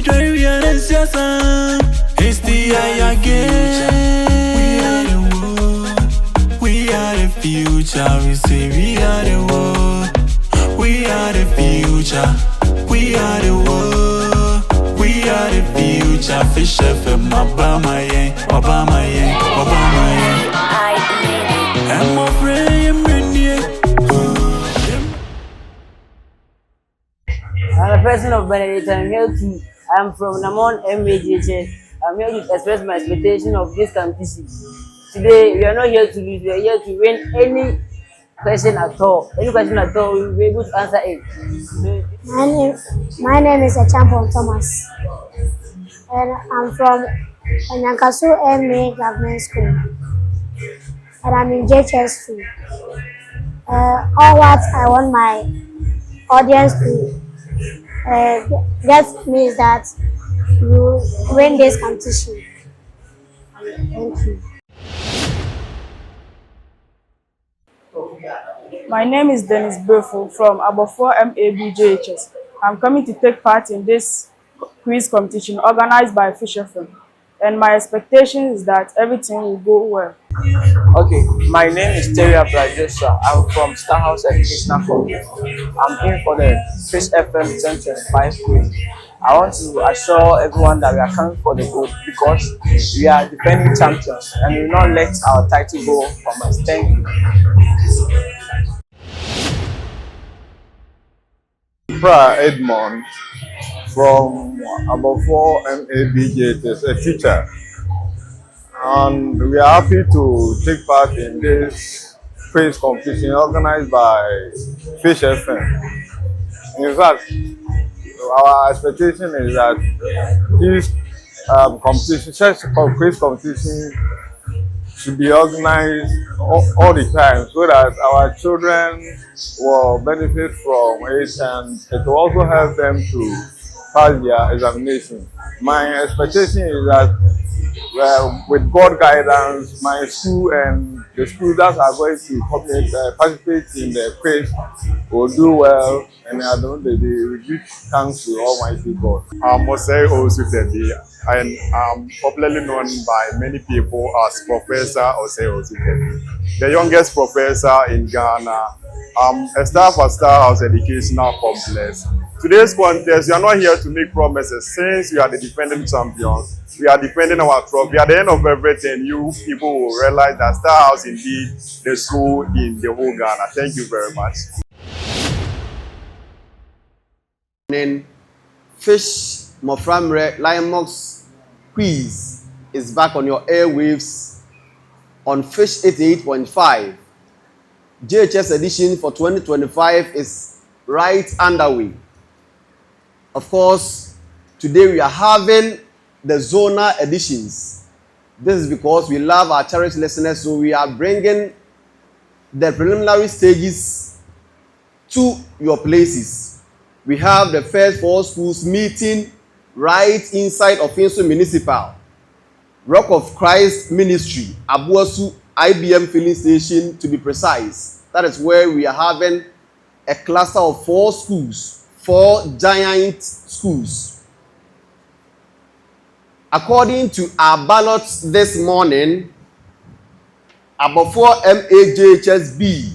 try we are the siasa. It's the eye again. We are the future. We say we are the world. We are the future. We are the world. We are the future. Fish FM, Obama, yeah, Obama, yeah, Obama, yeah. Mmofra Mmere. I'm a person of Benedict. I'm from Mmofra Mmere. I'm here to express my expectation of this competition. Today, we are not here to lose. We are here to win any question at all. Any question at all, we will be able to answer it. My name is Champion Thomas, and I'm from Onyankasu MA Government School, and I'm in JHS2. All what I want my audience to get me is that you win this competition. Thank you. My name is Dennis Befo from Mmofra Mmere. I'm coming to take part in this quiz competition organized by Fish FM, and my expectation is that everything will go well. Okay, my name is Terry Abradesha. I'm from Star House Educational Complex. I'm here for the Fish FM 2025 quiz. I want to assure everyone that we are coming for the gold because we are defending champions and we will not let our title go from us. Thank you. Mmofra Edmond from Mmofra Mmere, a teacher, and we are happy to take part in this quiz competition organized by Fish FM. In fact, our expectation is that this competition, such a quiz competition, should be organized all the time so that our children will benefit from it and it will also help them to pass their examination. My expectation is that with God guidance, my school and the schools that are going to participate in the quiz will do well, and at the end of the day, we give thanks to Almighty God. I'm Mmofra Mmere, and I'm popularly known by many people as Professor Mmofra, the youngest professor in Ghana. I'm a staff at Star House Educational Complex. Today's contest, we are not here to make promises. Since we are the defending champions, we are defending our trophy. At the end of everything, you people will realize that Star House is indeed the school in the whole Ghana. Thank you very much. Fish Mmofra Mmere Lion Mox quiz is back on your airwaves on Fish 88.5. JHS edition for 2025 is right underway. Of course, today we are having the zonal editions. This is because we love our cherished listeners, so we are bringing the preliminary stages to your places. We have the first 4 schools meeting right inside of Finso Municipal. Rock of Christ Ministry, Abuasu IBM filling station to be precise. That is where we are having a cluster of 4 schools, 4 giant schools. According to our ballots this morning, Mmofra Mmere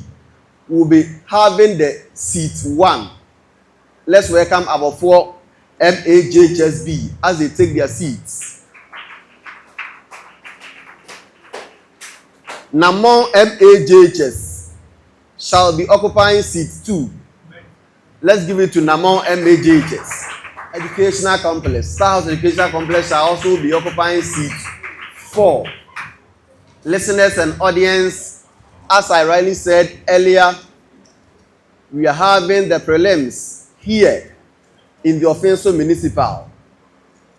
will be having the seat 1. Let's welcome Mmofra Mmere as they take their seats. Namon MAJHS shall be occupying seat 2. Let's give it to Namon MAJHS. Educational Complex. Star House Educational Complex shall also be occupying seat 4. Listeners and audience, as I rightly said earlier, we are having the prelims here in the Finso Municipal.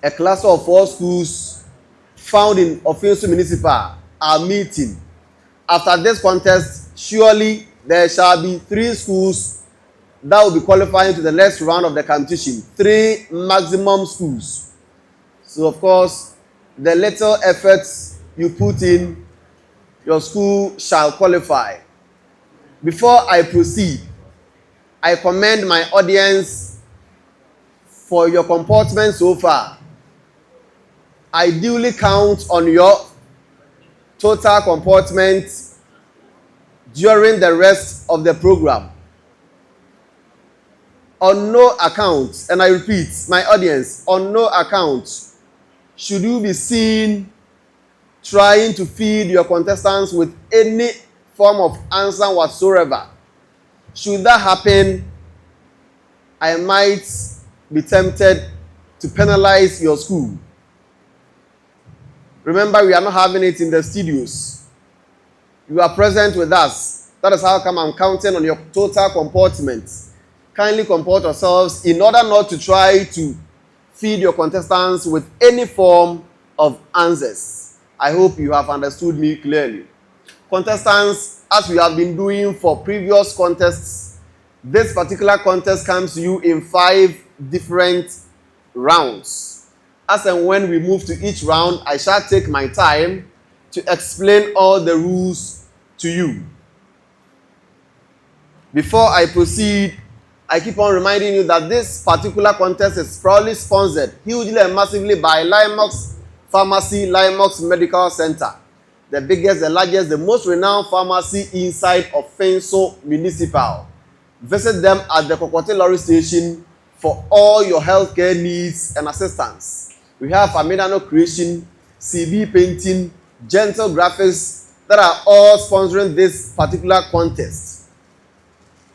A cluster of 4 schools found in Finso Municipal are meeting. After this contest, surely there shall be 3 schools that will be qualifying to the next round of the competition. 3 maximum schools. So of course, the little efforts you put in, your school shall qualify. Before I proceed, I commend my audience for your comportment so far. I duly count on your total comportment during the rest of the program. On no account, and I repeat, my audience, on no account should you be seen trying to feed your contestants with any form of answer whatsoever. Should that happen, I might be tempted to penalize your school. Remember, we are not having it in the studios. You are present with us. That is how come I'm counting on your total comportment. Kindly comport yourselves in order not to try to feed your contestants with any form of answers. I hope you have understood me clearly. Contestants, as we have been doing for previous contests, this particular contest comes to you in 5 different rounds. As and when we move to each round, I shall take my time to explain all the rules to you. Before I proceed, I keep on reminding you that this particular contest is proudly sponsored hugely and massively by Limox Pharmacy, Limox Medical Center, the biggest, the largest, the most renowned pharmacy inside of Fenso Municipal. Visit them at the Kokote Lorry Station for all your healthcare needs and assistance. We have Amidano Creation, CB Painting, Gentle Graphics that are all sponsoring this particular contest.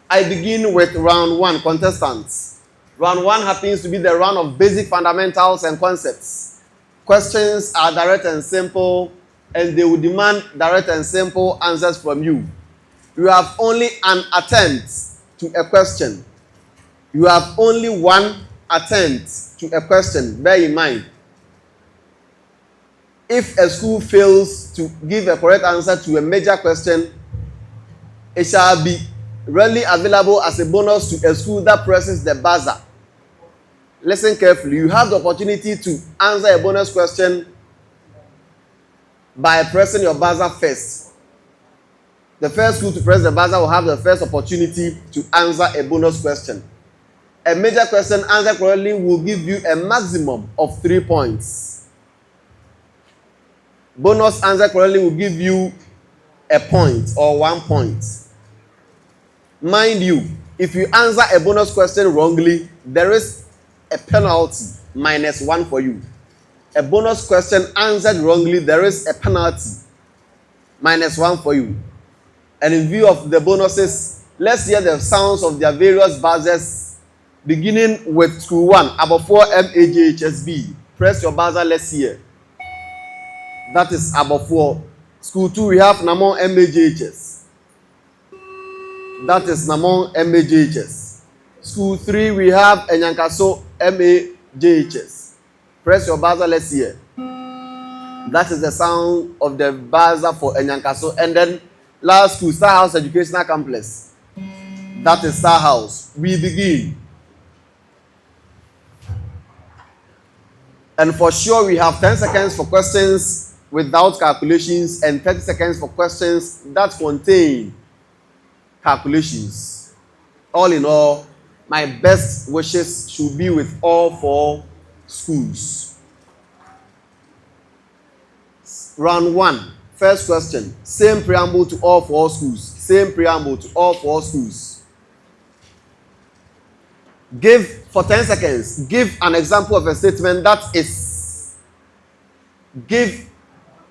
I begin with round 1, contestants. Round 1 happens to be the round of basic fundamentals and concepts. Questions are direct and simple, and they will demand direct and simple answers from you. You have only an attempt to a question. You have only one attempt to a question. Bear in mind, if a school fails to give a correct answer to a major question, it shall be readily available as a bonus to a school that presses the buzzer. Listen carefully. You have the opportunity to answer a bonus question by pressing your buzzer first. The first school to press the buzzer will have the first opportunity to answer a bonus question. A major question answered correctly will give you a maximum of 3 points. Bonus answer correctly will give you a point or 1 point. Mind you, if you answer a bonus question wrongly, there is a penalty, -1 for you. A bonus question answered wrongly, there is a penalty, -1 for you. And in view of the bonuses, let's hear the sounds of their various buzzers, beginning with school 1, Mmofra Mmere. Press your buzzer, let's hear. That is Mmofra. School 2, we have Namon MAJHS. That is Namon MAJHS. School 3, we have Enyankaso MAJHS. Press your buzzer, let's hear. That is the sound of the buzzer for Enyankaso. And then last school, Star House Educational Complex. That is Star House. We begin. And for sure, we have 10 seconds for questions without calculations and 30 seconds for questions that contain calculations. All in all, my best wishes should be with all 4 schools. Round 1, first question. Same preamble to all 4 schools. Same preamble to all 4 schools. Give, for 10 seconds, give an example of a statement that is. Give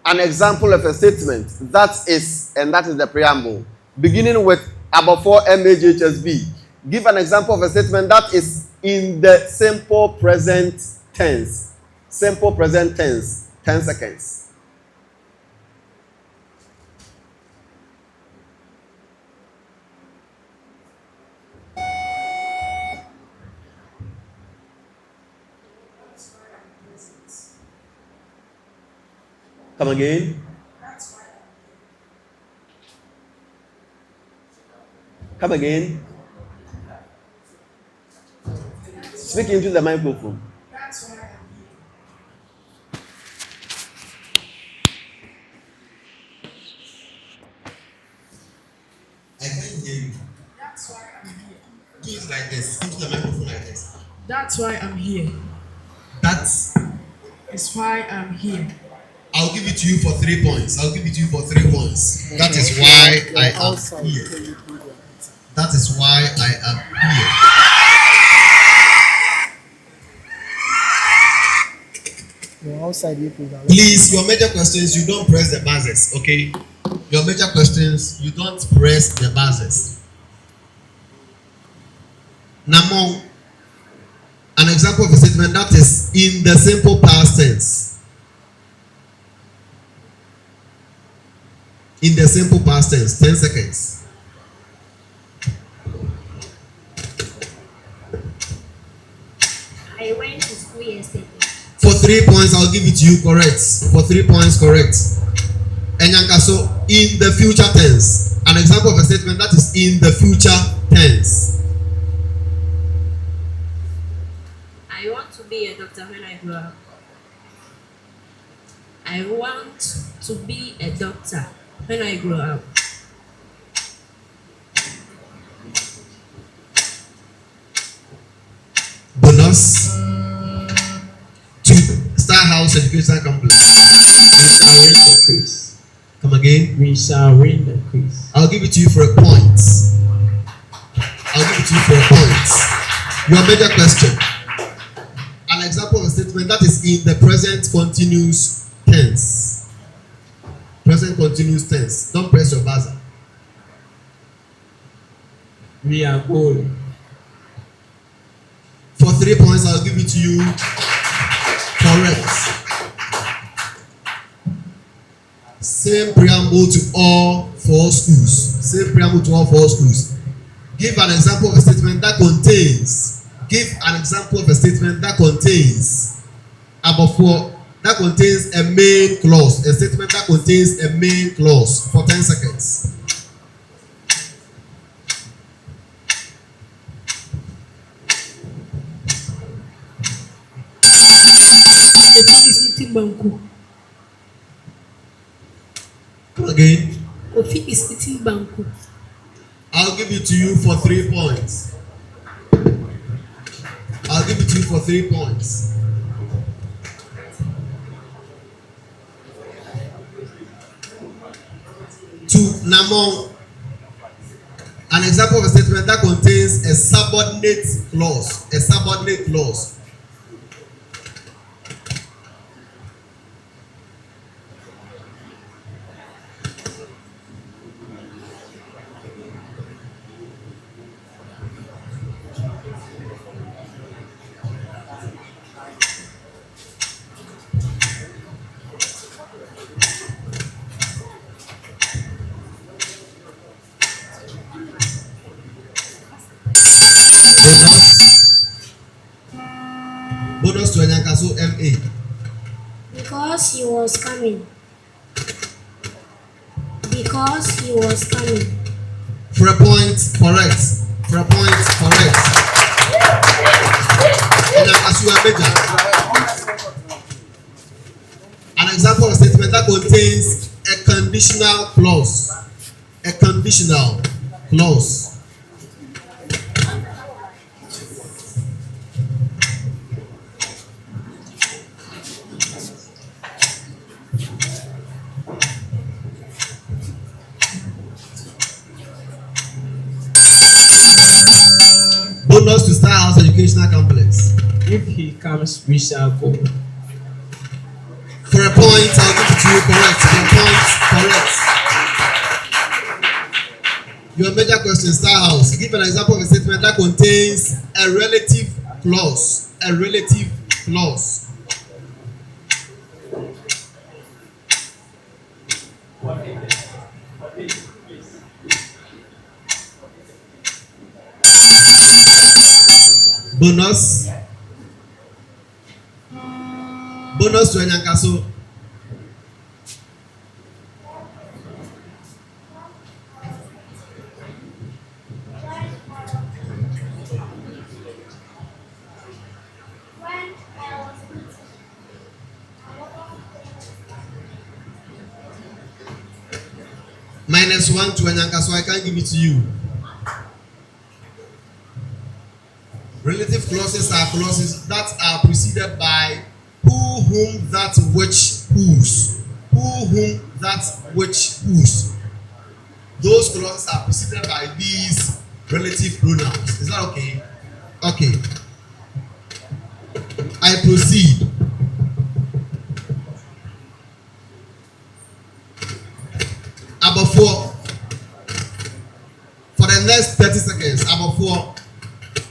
an example of a statement that is, and that is the preamble. Beginning with Mmofra Mmere. Give an example of a statement that is in the simple present tense. Simple present tense. 10 seconds. Come again. Come again. Speak into the microphone. I can't hear you. Do it like this. Into the microphone like this. That's why I'm here. That's. That's why I'm here. I'll give it to you for 3 points. I'll give it to you for 3 points. That is why I am here. That is why I am here. Please, your major questions, you don't press the buzzers, okay? Your major questions, you don't press the buzzers. Now, an example of a statement that is in the simple past tense. In the simple past tense, 10 seconds. I went to school yesterday. For 3 points, I'll give it to you correct. For 3 points, correct. Enyankaso, in the future tense. An example of a statement that is in the future tense. I want to be a doctor when I grow up. I want to be a doctor when I grow up. Bonus to Star House Educational Complex. We shall win the quiz. Come again. We shall win the quiz. I'll give it to you for a point. I'll give it to you for a point. Your major question. An example of a statement that is in the present continuous tense. Present continuous tense. Don't press your buzzer. We are going. For 3 points, I'll give it to you. Correct. Same preamble to all 4 schools. Same preamble to all 4 schools. Give an example of a statement that contains. Give an example of a statement that contains. Above 4. That contains a main clause. A statement that contains a main clause for 10 seconds. Kofi is eating banku. Come again. Kofi is eating banku. I'll give it to you for 3 points. I'll give it to you for 3 points. To Namong, an example of a statement that contains a subordinate clause. A subordinate clause. Bonus to Enyankaso MA. Because he was coming. Because he was coming. For a point, correct. For a point, correct. Enyankaso Abeja. An example of a statement that contains a conditional clause. A conditional clause. Bonus to Star House Educational Complex. If he comes, we shall go. For a point, I'll give it to you correct. For a point, correct. Your major question, Star House. Give an example of a statement that contains a relative clause. A relative clause. Bonus. Bonus to Enyankaso. -1 to Enyankaso. I can't give it to you. Relative clauses are clauses that are preceded by who, whom, that, which, whose. Who, whom, that, which, whose. Those clauses are preceded by these relative pronouns. Is that okay? Okay. I proceed. About four. For the next 30 seconds, about four.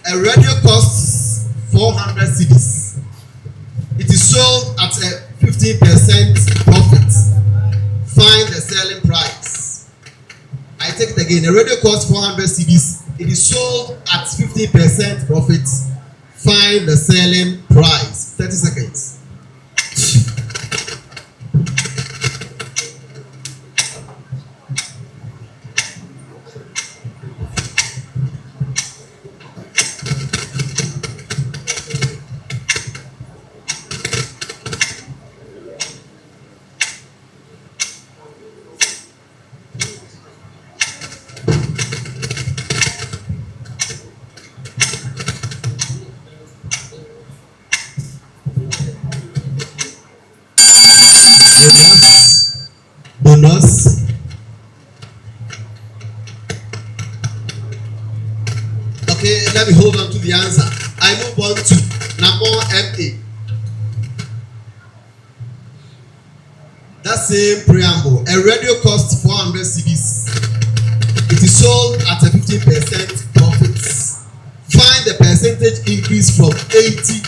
A radio costs 400 cedis. It is sold at a 15% profit. Find the selling price. I take it again. A radio costs 400 cedis. It is sold at 15% profit. Find the selling price. 30 seconds. Bonus. Okay, let me hold on to the answer. I move on to Mmofra Mmere. That same preamble. A radio costs 400 cedis. It is sold at a 15% profit. Find the percentage increase from 80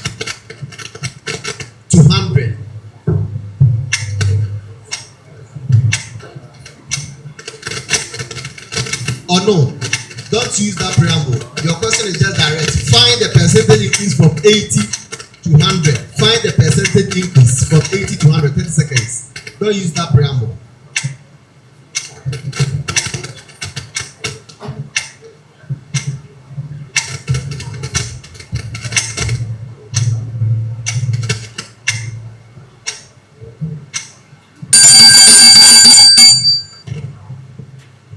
to 100. Or no, don't use that preamble. Your question is just direct. Find the percentage increase from 80 to 100. Find the percentage increase from 80 to 100. 30 seconds. Don't use that preamble.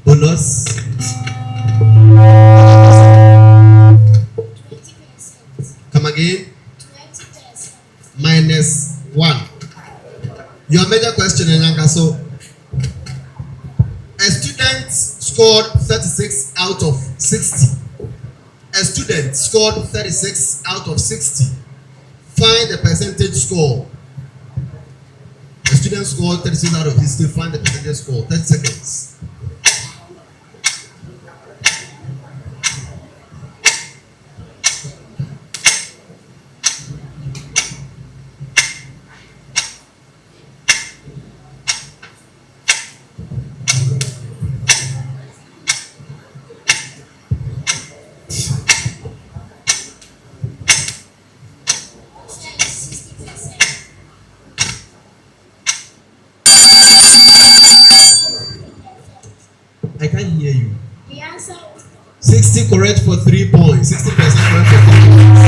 Bonus. 20%. Come again. 20%. Minus 1. Your major question, Enyanka. So, a student scored 36 out of 60. A student scored 36 out of 60. Find the percentage score. A student scored 36 out of 60. Find the percentage score. 30 seconds. I can't hear you. The answer is 60 correct for 3 points. 60% correct for 3 points.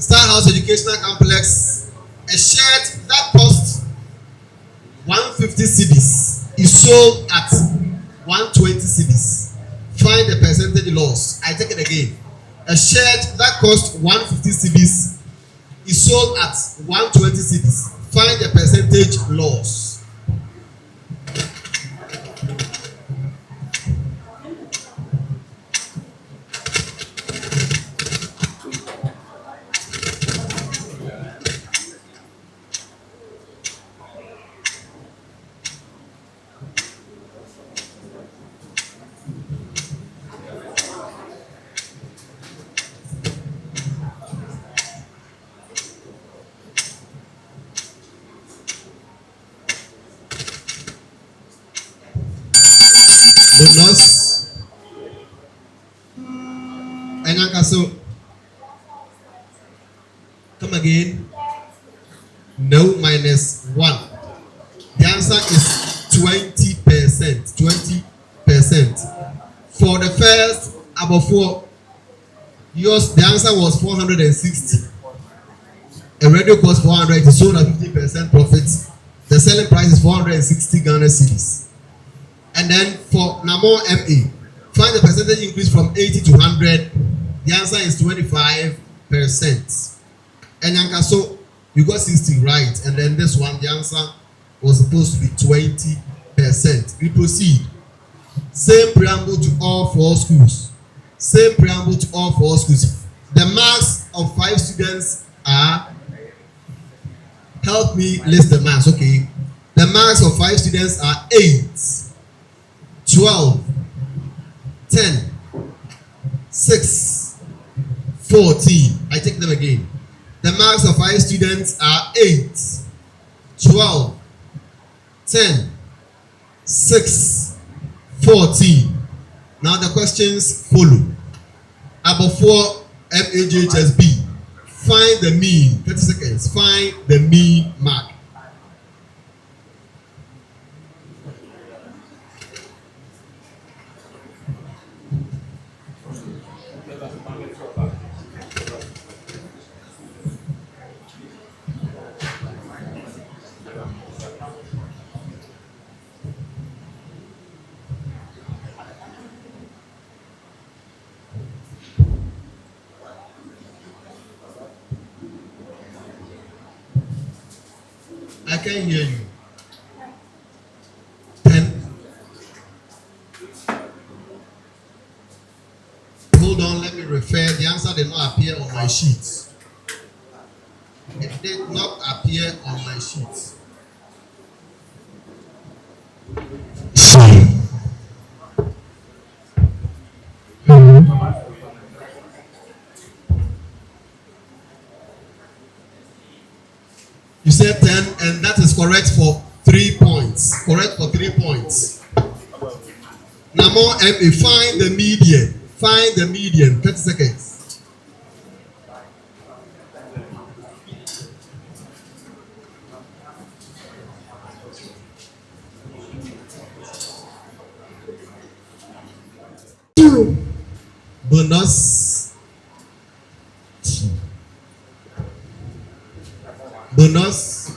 Star House Educational Complex. A shirt that costs 150 cedis is sold at 120 cedis. Find the percentage loss. I take it again. A shirt that costs 150 cedis is sold at 120 cedis. Find the percentage loss. Bonus. Enyanka, so come again. No, minus 1. The answer is 20%. 20%. For the first about 4, yours the answer was 460. A radio cost 400. It is sold at 50% profit. The selling price is 460 Ghana cedis. And then for Mmofra Mmere, Find the percentage increase from 80 to 100. The answer is 25%. And Yankaso, you got 60 right. And then this one, the answer was supposed to be 20%. We proceed. Same preamble to all 4 schools. Same preamble to all 4 schools. The marks of 5 students are, help me list the marks, okay? The marks of 5 students are 8, 12, 10, 6, 14. I take them again. The marks of 5 students are 8, 12, 10, 6, 14. Now the questions follow. About 4 MAJHSB. Find the mean. 30 seconds. Find the mean mark. I can't hear you. 10. Hold on, let me refer. The answer did not appear on my sheet. It did not appear on my sheet. You said 10, and that is correct for 3 points. Correct for 3 points. Namo MA, find the median. Find the median. 30 seconds. Bonus. Bonus.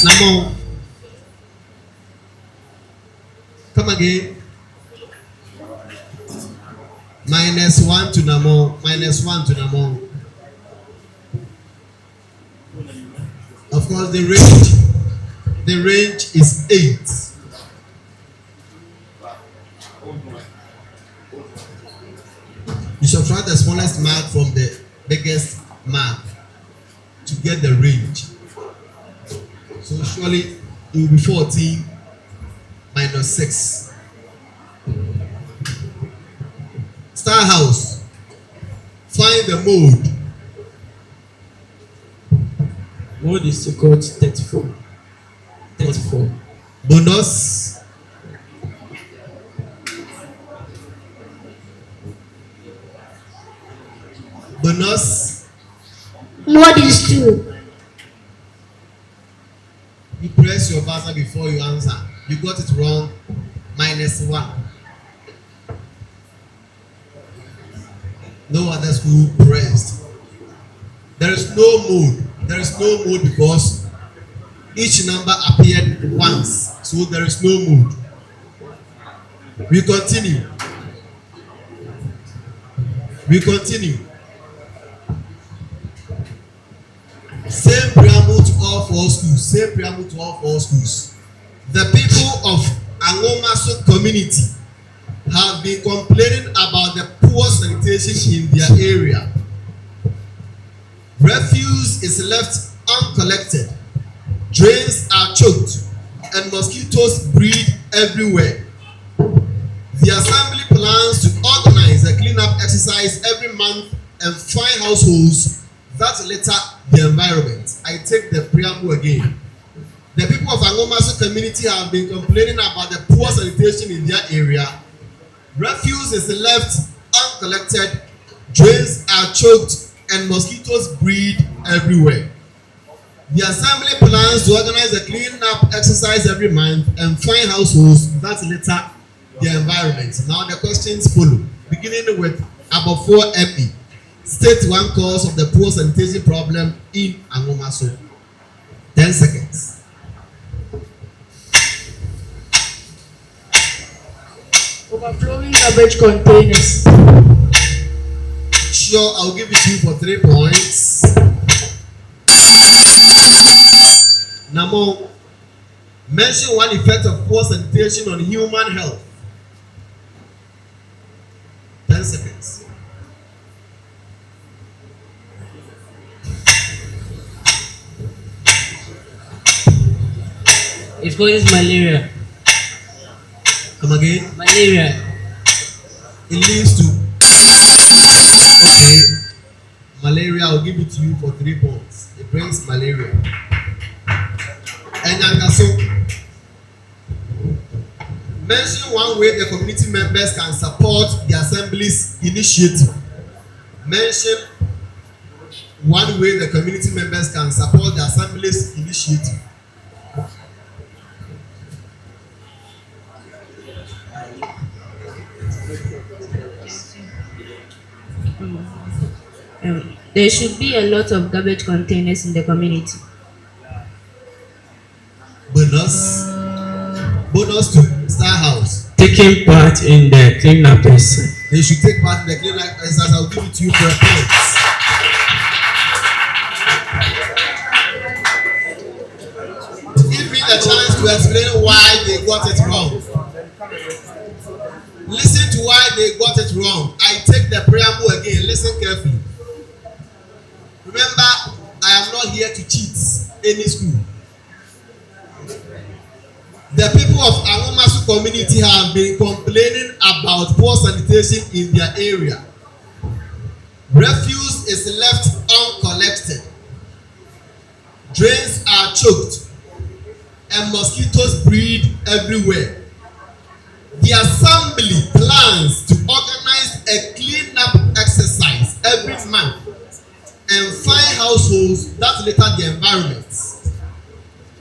Namo. Come again. -1 to Namo. -1 to Namo. Of course, the range is 8. You subtract the smallest mark from the biggest mark to get the range. So surely it will be 14 minus 6. Star House. Find the mode. Mode is equal to 34. 34. Bonus. Bonus. Mode is 2. You press your buzzer before you answer. You got it wrong. -1. No other school pressed. There is no mode. There is no mode because each number appeared once. So there is no mode. We continue. We continue. Same preamble to all 4 schools. Same preamble to all 4 schools. The people of Angomaso community have been complaining about the poor sanitation in their area. Refuse is left uncollected. Drains are choked and mosquitoes breed everywhere. The assembly plans to organize a cleanup exercise every month and find households that litter the environment. I take the preamble again. The people of Angomaso community have been complaining about the poor sanitation in their area. Refuse is left uncollected, drains are choked, and mosquitoes breed everywhere. The assembly plans to organize a clean-up exercise every month and find households that litter the environment. Now the questions follow, beginning with about 4 ME. State one cause of the poor sanitation problem in Mmofra. 10 seconds. Overflowing garbage containers. Sure, I'll give it to you for 3 points. Namo, mention one effect of poor sanitation on human health. 10 seconds. It causes malaria. Come again. Malaria. It leads to. Okay. Malaria, I'll give it to you for 3 points. It brings malaria. And so, mention one way the community members can support the assembly's initiative. Mention one way the community members can support the assembly's initiative. There should be a lot of garbage containers in the community. Bonus to Star House. Taking part in the cleanup exercise. They should take part in the cleanup exercise. I'll give it to you for a point. Give me the chance to explain why they got it wrong. Listen to why they got it wrong. I take the preamble again. Listen carefully. Remember, I am not here to cheat any school. The people of Mmofra community have been complaining about poor sanitation in their area. Refuse is left uncollected. Drains are choked and mosquitoes breed everywhere. The assembly plans to organize a clean-up exercise every month and find households that litter the environment.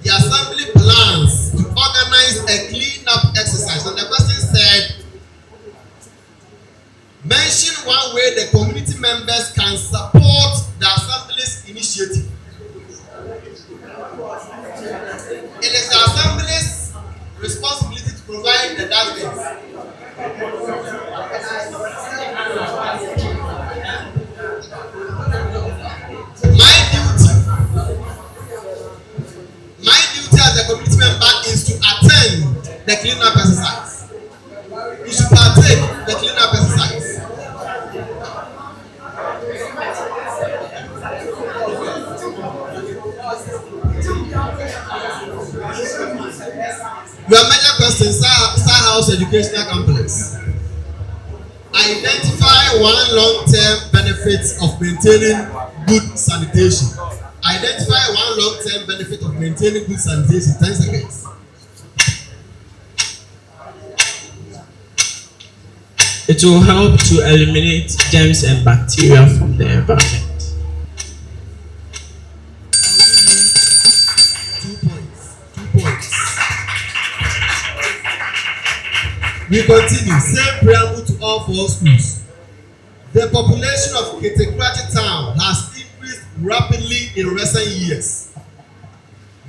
The assembly plans to organize a clean-up exercise. And the person said, mention one way the community members can support the assembly's initiative. It is the assembly's responsibility to provide the dustbins. My duty as a community member is to attend the cleanup exercise. You should partake the cleanup exercise. Your major question, Star House Educational Complex. Identify one long-term benefit of maintaining good sanitation. Identify one long-term benefit of maintaining good sanitation. 10 seconds. It will help to eliminate germs and bacteria from the environment. 2 points. 2 points. We continue. Same preamble to all 4 schools. The population of Ketekrachi town has increased rapidly in recent years.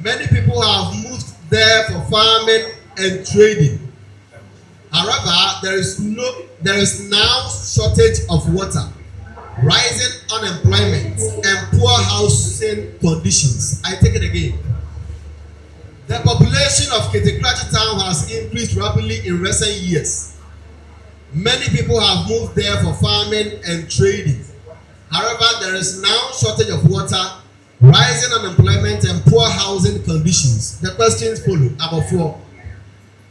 Many people have moved there for farming and trading. However, there is now shortage of water, rising unemployment, and poor housing conditions. I take it again. The population of Ketekrachi town has increased rapidly in recent years. Many people have moved there for farming and trading. However, there is now shortage of water, rising unemployment, and poor housing conditions. The questions follow. Number 4.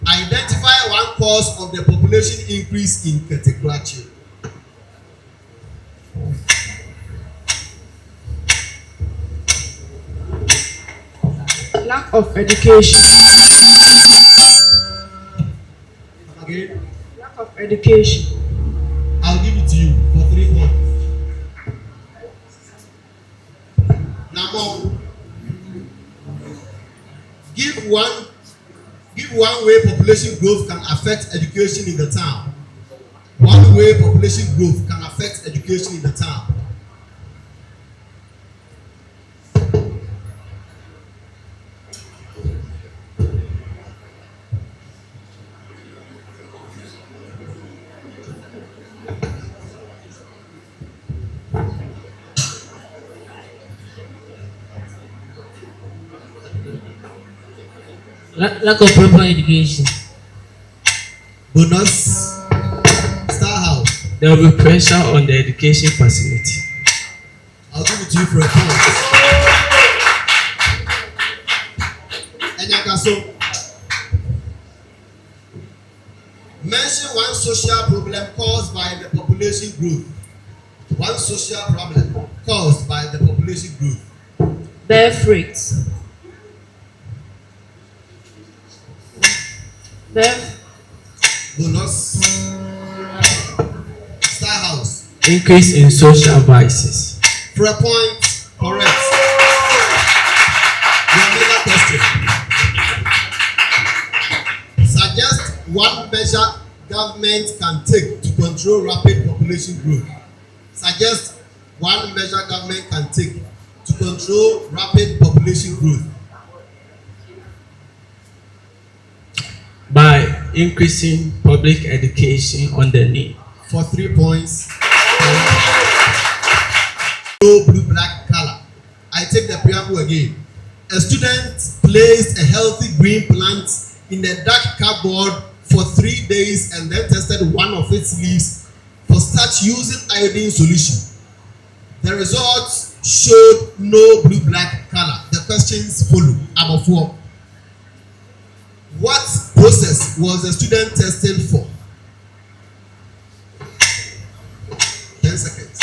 Identify one cause of the population increase in Ketekrachi. Lack of education. Again, Lack of education. I'll give it to you for 3 points. Number, give one way population growth can affect education in the town. One way population growth can affect education in the town. Lack of proper education. Bonus. Star House. There will be pressure on the education facility. I'll give it to you for a point. Enyakaso. Mention one social problem caused by the population growth. One social problem caused by the population growth. Birth rates. Birth. Bonus. Star House. Increase in social vices. For a point, correct. Your another question. Suggest one measure government can take to control rapid population growth. Suggest one measure government can take to control rapid population growth. By increasing public education on the need. For 3 points. No blue black color. I take the preamble again. A student placed a healthy green plant in a dark cardboard for 3 days and then tested one of its leaves for starch using iodine solution. The results showed no blue black color. The questions follow. Number 4. What process was the student tested for? 10 seconds.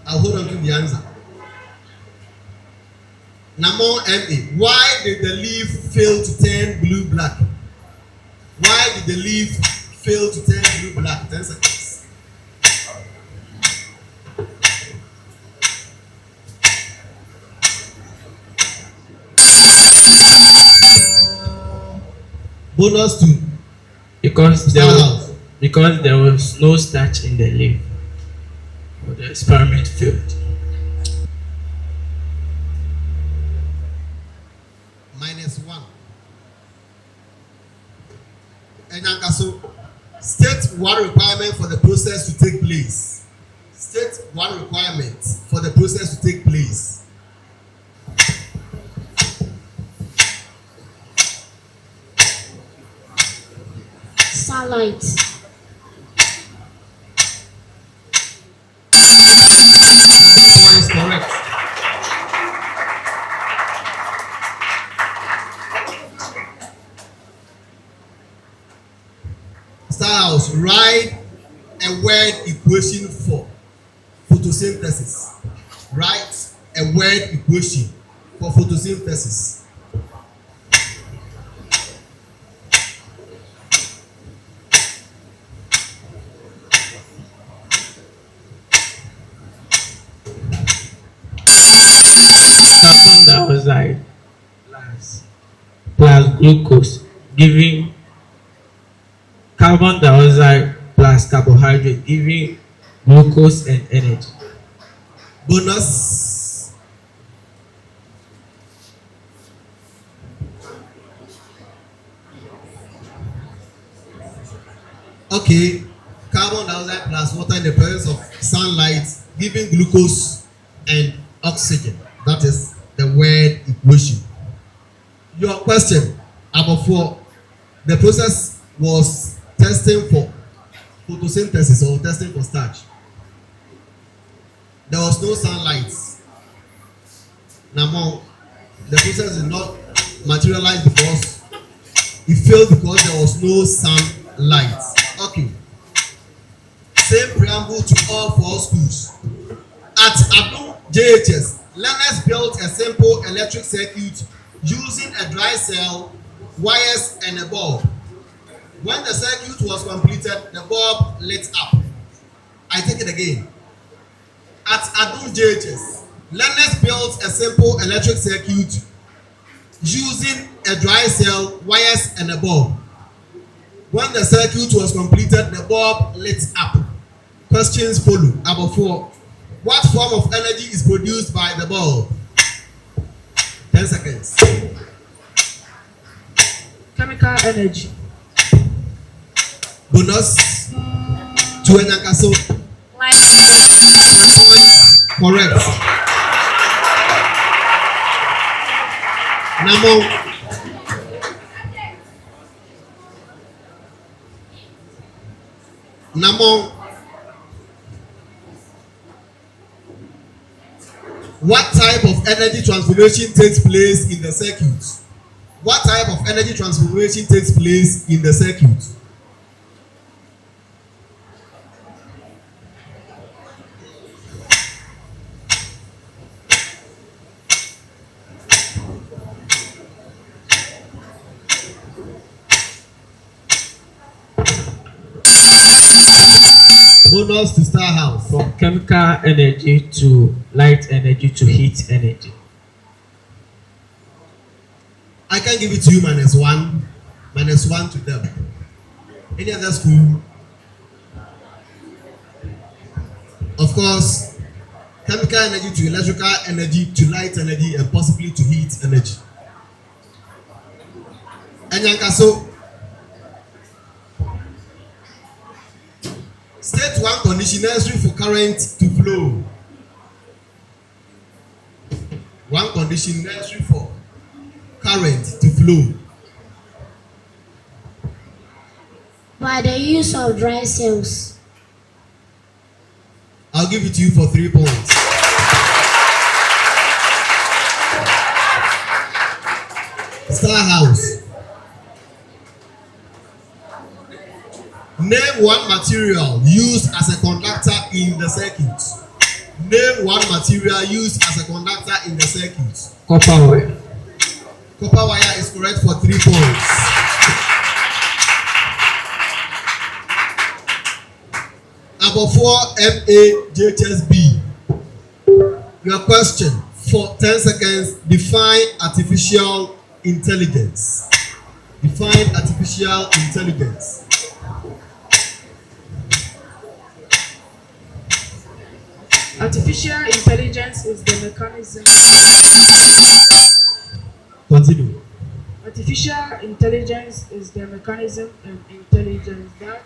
I'll hold on to the answer. Namon MA. Why did the leaf fail to turn blue black? Why did the leaf fail to turn blue black? 10 seconds. Bonus 2. Because there was no starch in the leaf. Or the experiment failed. -1. Enyankaso, state one requirement for the process to take place. State one requirement for the process to take place. Sunlight. That one is correct. Styles, write a word equation for photosynthesis. Write a word equation for photosynthesis. Carbon dioxide plus glucose giving carbon dioxide plus carbohydrate giving glucose and energy. Bonus. Okay, carbon dioxide plus water in the presence of sunlight giving glucose and oxygen. That is the word equation. Your question, number 4. The process was testing for photosynthesis or testing for starch. There was no sunlight. Now, the process did not materialize because it failed because there was no sunlight. Okay. Same preamble to all 4 schools. At Adum JHS, learners built a simple electric circuit using a dry cell, wires, and a bulb. When the circuit was completed, the bulb lit up. I take it again. At Adum JHS, learners built a simple electric circuit using a dry cell, wires, and a bulb. When the circuit was completed, the bulb lit up. Questions follow. Number 4. What form of energy is produced by the bulb? 10 seconds. Chemical energy. Bonus to Enyankaso. Correct. Namo. What type of energy transformation takes place in the circuit? What type of energy transformation takes place in the circuit? Bonus to Star House. From chemical energy to light energy to heat energy. I can give it to you -1. -1 to them. Any other school? Of course, chemical energy to electrical energy to light energy and possibly to heat energy. Enyankaso. State one condition necessary for current to flow. One condition necessary for current to flow. By the use of dry cells. I'll give it to you for 3 points. Star House. Name one material used as a conductor in the circuit. Name one material used as a conductor in the circuit. Copper wire. Copper wire is correct for 3 points. Mmofra Mmere JHSB. Your question for 10 seconds. Define artificial intelligence. Define artificial intelligence. Artificial intelligence is the mechanism. Continue. Artificial intelligence is the mechanism and intelligence that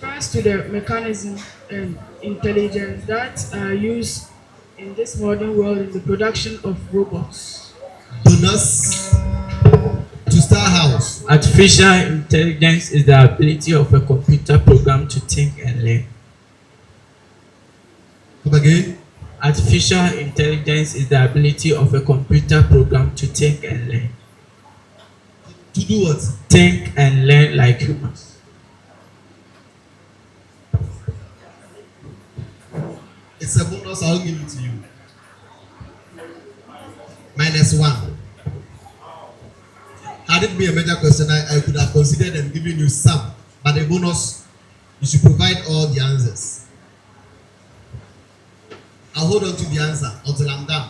refers to the mechanism and intelligence that are used in this modern world in the production of robots. Bonus to Star House. Artificial intelligence is the ability of a computer program to think and learn. Come again. Artificial intelligence is the ability of a computer program to think and learn. To do what? Think and learn like humans. It's a bonus. I'll give it to you. -1. Had it been a major question, I could have considered and given you some. But the bonus, you should provide all the answers. I'll hold on to the answer until I'm done.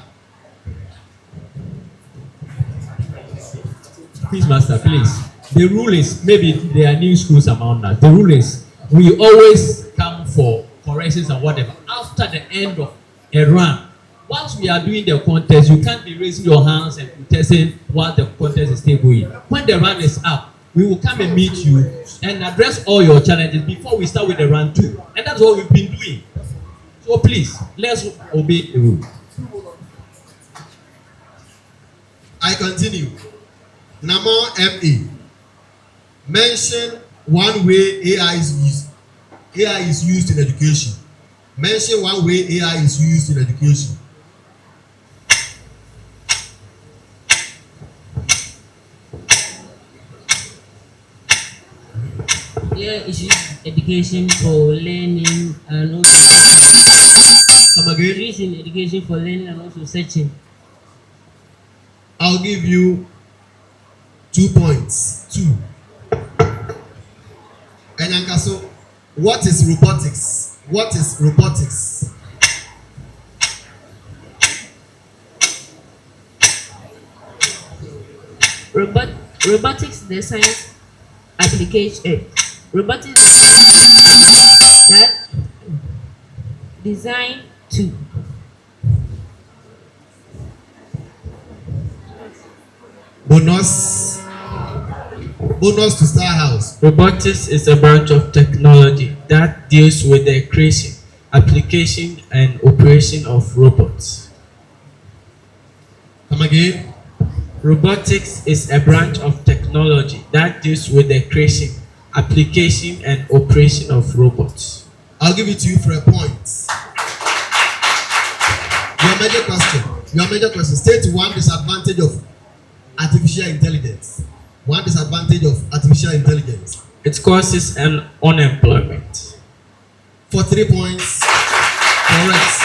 Please, Master, please. The rule is, maybe there are new schools among us. The rule is, we always come for corrections and whatever after the end of a run. Once we are doing the contest, you can't be raising your hands and protesting while the contest is still going. When the run is up, we will come and meet you and address all your challenges before we start with the run too. And that's what we've been doing. So please, let's obey the rule. I continue. Mmofra Mmere. Mention one way AI is used. AI is used in education. Mention one way AI is used in education. Yeah, it's used education for learning and also. Come again. Used in education for learning and also searching. I'll give you 2 points. 2. Enyankaso, what is robotics? What is robotics? Robotics is the science application. Robotics that designed to Bonus Bonus to Star House. Robotics is a branch of technology that deals with the creation, application, and operation of robots. Come again. Robotics is a branch of technology that deals with the creation, application, and operation of robots. I'll give it to you for a point. Your major question. State one disadvantage of artificial intelligence. One disadvantage of artificial intelligence. It causes an unemployment. For 3 points. Correct.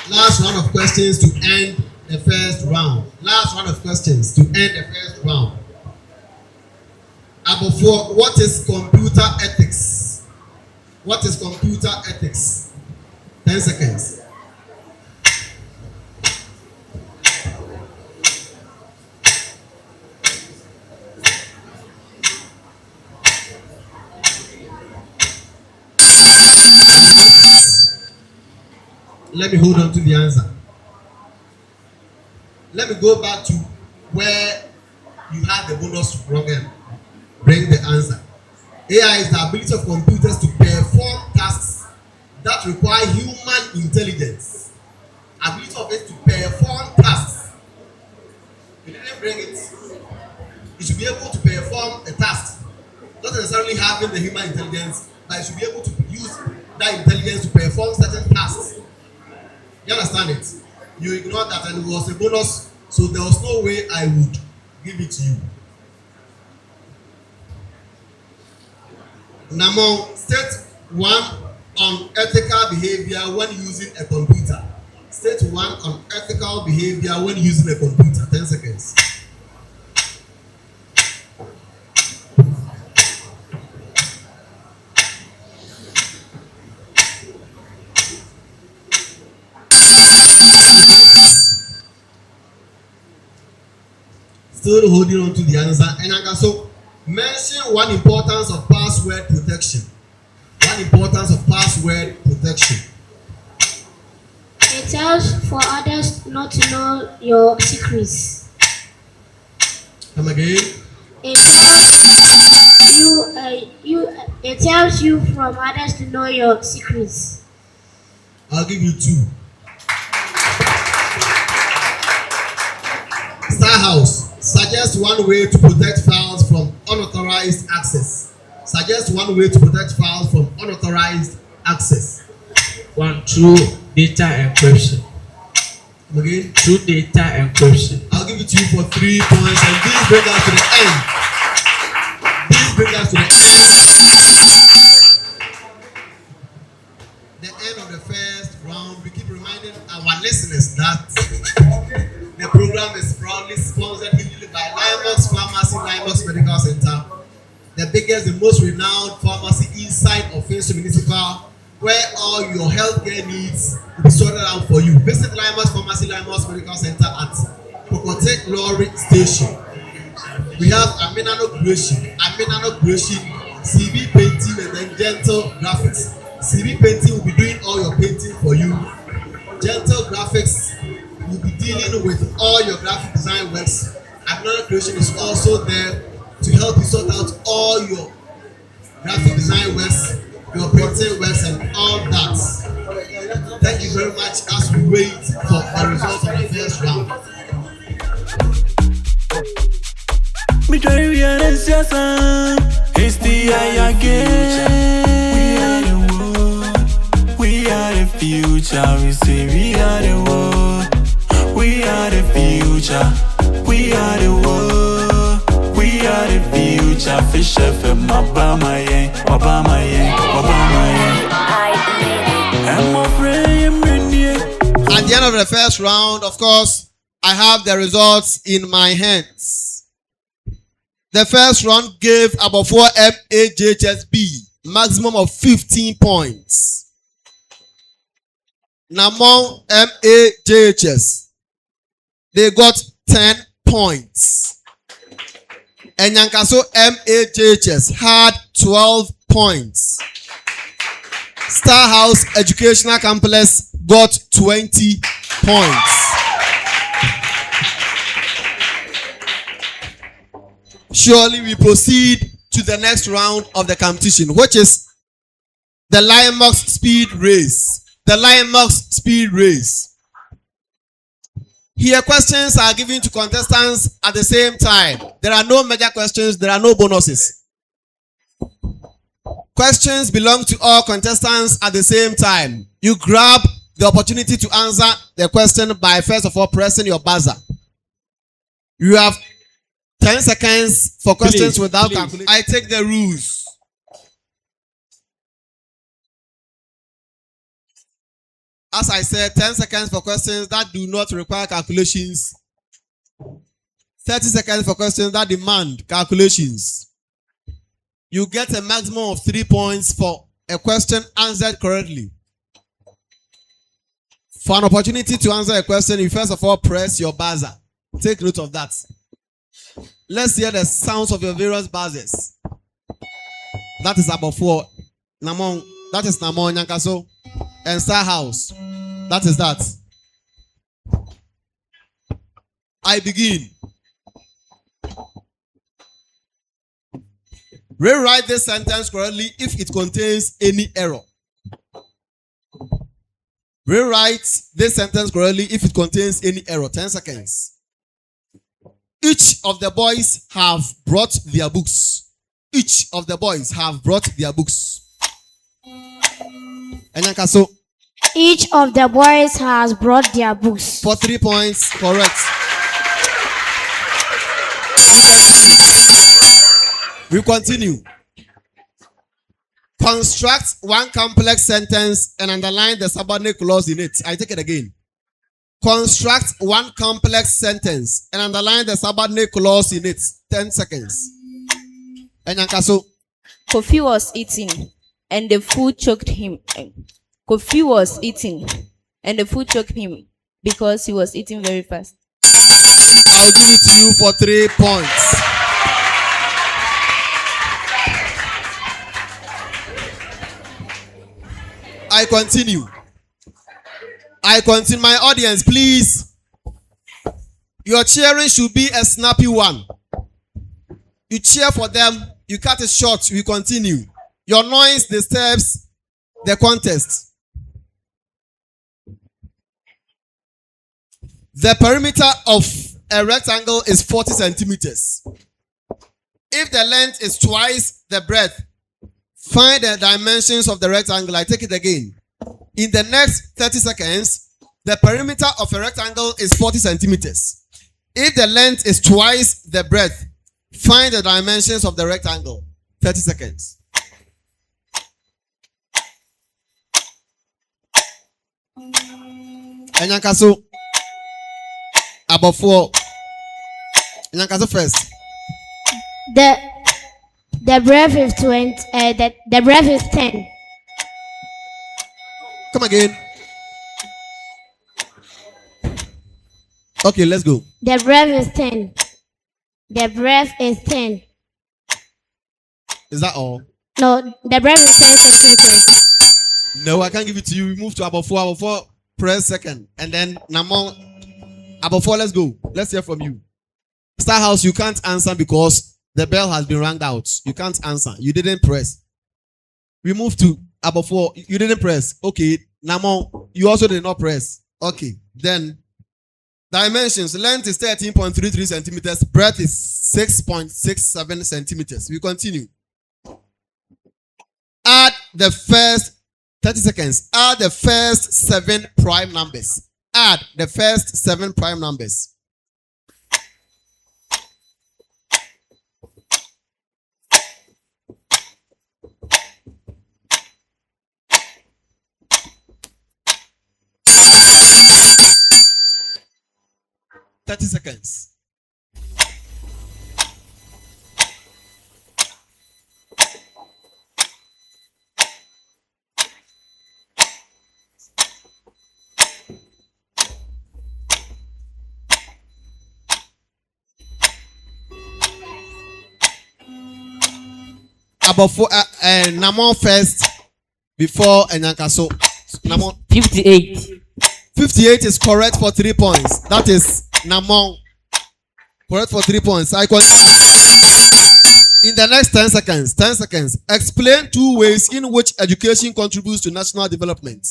Last round of questions to end the first round. Above, what is computer ethics? 10 seconds. Let me hold on to the answer. Let me go back to where you had the bonus wrong end. Bring the answer. AI is the ability of computers to perform tasks that require human intelligence. Ability of it to perform tasks. You didn't bring it. You should be able to perform a task. Not necessarily having the human intelligence, but you should be able to use that intelligence to perform certain tasks. You understand it? You ignored that and it was a bonus, so there was no way I would give it to you. Now, state one on ethical behavior when using a computer. State one on ethical behavior when using a computer. 10 seconds. Still holding on to the answer. And so, mention one importance of password protection. It helps for others not to know your secrets. Come again. It helps you from others to know your secrets. I'll give you 2. Star House. Suggest one way to protect files from unauthorized access. 1. True data encryption. Again. True data encryption. I'll give it to you for 3 points, and this brings us to the end. The end of the first round. We keep reminding our listeners that the program is proudly sponsored by Limox Pharmacy, Limox Medical Center, the biggest, the most renowned pharmacy inside of Finsu Municipal, where all your healthcare needs will be sorted out for you. Visit Limox Pharmacy, Limox Medical Center at Kokote Lorry Station. We have Aminano Creation, CV Painting, and then Gentle Graphics. CV Painting will be doing all your painting for you. Gentle Graphics will be dealing with all your graphic design works. Aminano Creation is also there to help you sort out all your graphic design works, your printing works, and all that. Thank you very much as we wait for the results of the first round. Me try to realize yes, it's the I again. We are the future. We say we are the world. We are the future. We are the world. We are the future. Fish FM, Obama, Obama, Obama. Mmofra Mmere. At the end of the first round, of course, I have the results in my hands. The first round gave Mmofra Mmere maximum of 15 points. Namong MAJHS, they got 10 points. And Nyankaso MAJHS had 12 points. Star House Educational Complex got 20 points. surely we proceed to the next round of the competition, which is the Lion Box Speed Race. The Lion Box Speed Race. Here, questions are given to contestants at the same time. There are no major questions, there are no bonuses. Questions belong to all contestants at the same time. You grab the opportunity to answer the question by first of all pressing your buzzer. You have 10 seconds for questions without calculation. I take the rules. As I said, 10 seconds for questions that do not require calculations. 30 seconds for questions that demand calculations. You get a maximum of 3 points for a question answered correctly. For an opportunity to answer a question, you first of all press your buzzer. Take note of that. Let's hear the sounds of your various buzzers. That is about 4. Namon, that is Namon Nyankaso. And Star House. That is that. I begin. Rewrite this sentence correctly if it contains any error. Rewrite this sentence correctly if it contains any error. 10 seconds. Each of the boys have brought their books. Each of the boys have brought their books. Enyankaso. Each of the boys has brought their books. For 3 points, correct. We continue. Construct one complex sentence and underline the subordinate clause in it. I take it again. Construct one complex sentence and underline the subordinate clause in it. 10 seconds. Enyankaso. Kofi was eating and the food choked him. Kofi was eating and the food choked him because he was eating very fast. I'll give it to you for 3 points. I continue. My audience, please. Your cheering should be a snappy one. You cheer for them, you cut it short, we continue. Your noise disturbs the contest. The perimeter of a rectangle is 40 centimeters. If the length is twice the breadth, find the dimensions of the rectangle. I take it again. In the next 30 seconds, the perimeter of a rectangle is 40 centimeters. If the length is twice the breadth, find the dimensions of the rectangle. 30 seconds. Enyankaso. About 4. Enyankaso first. The breadth is 20. The breadth is 10. Come again. Okay, let's go. The breadth is 10. The breadth is 10. Is that all? No, the breadth is 10 centimeters. No, I can't give it to you. We move to about 4. About 4, press second. And then Namon. About 4, let's go. Let's hear from you. Star House, you can't answer because the bell has been rang out. You can't answer. You didn't press. We move to about 4. You didn't press. Okay. Namon, you also did not press. Okay. Then dimensions. Length is 13.33 centimeters. Breadth is 6.67 centimeters. We continue. Add the first 30 seconds. Add the first 7 prime numbers. Add the first 7 prime numbers. Thirty seconds. About 4. Namon first before Enyankaso. Namon. 58. 58 is correct for 3 points. That is Namon. Correct for 3 points. I continue. In the next 10 seconds, explain 2 ways in which education contributes to national development.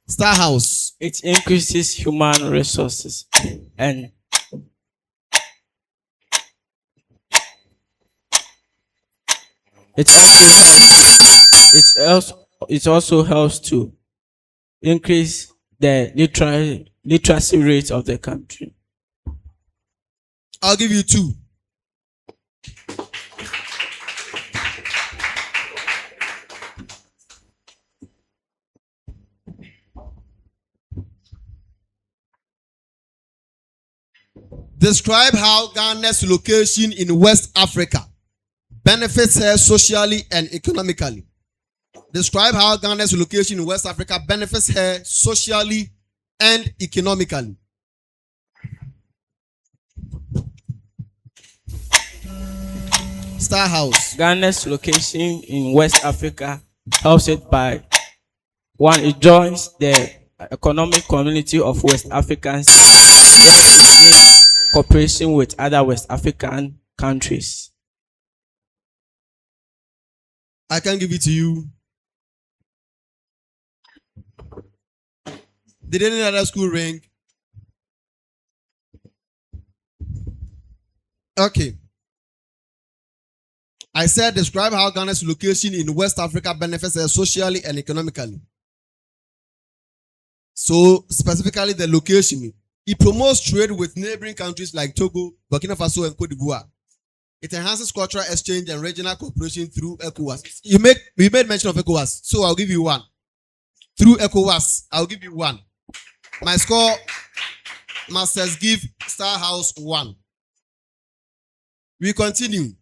Star House. It increases human resources and it also helps to increase the literacy rate of the country. I'll give you 2. Describe how Ghana's location in West Africa benefits her socially and economically. Describe how Ghana's location in West Africa benefits her socially and economically. Star House. Ghana's location in West Africa helps it by 1, it joins the economic community of West Africans in cooperation with other West African countries. I can give it to you. Did any other school ring? Okay. I said describe how Ghana's location in West Africa benefits her socially and economically. So specifically the location. It promotes trade with neighboring countries like Togo, Burkina Faso, and Cote d'Ivoire. It enhances cultural exchange and regional cooperation through ECOWAS. We made mention of ECOWAS, so I'll give you 1. Through ECOWAS, I'll give you 1. My score, Masters give Star House 1. We continue.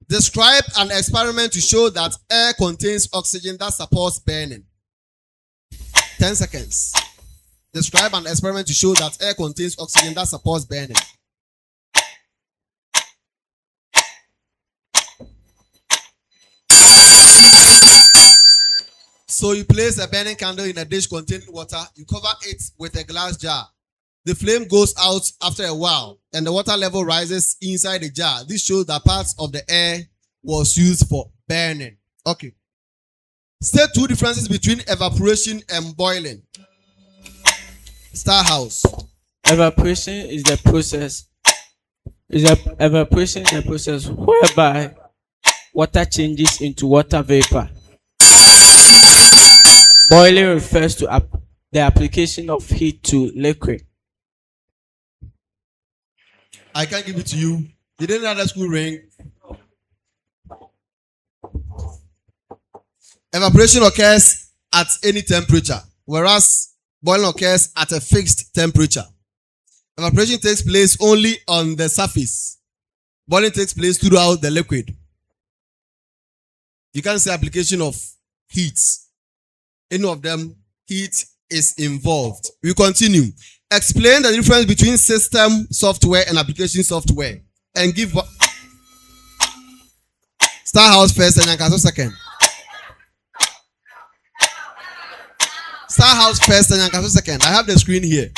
Describe an experiment to show that air contains oxygen that supports burning. 10 seconds. Describe an experiment to show that air contains oxygen that supports burning. So you place a burning candle in a dish containing water. You cover it with a glass jar. The flame goes out after a while, and the water level rises inside the jar. This shows that parts of the air was used for burning. Okay. State 2 differences between evaporation and boiling. Star House. Evaporation is the process. Evaporation is the process whereby water changes into water vapor. Boiling refers to the application of heat to liquid. I can give it to you. Did any other school ring? Evaporation occurs at any temperature, whereas boiling occurs at a fixed temperature. Evaporation takes place only on the surface. Boiling takes place throughout the liquid. You can't say application of heat. Any of them, heat is involved. We continue. Explain the difference between system software and application software. And give Star House first and Yankaso second. Star House first and Yankaso second. I have the screen here.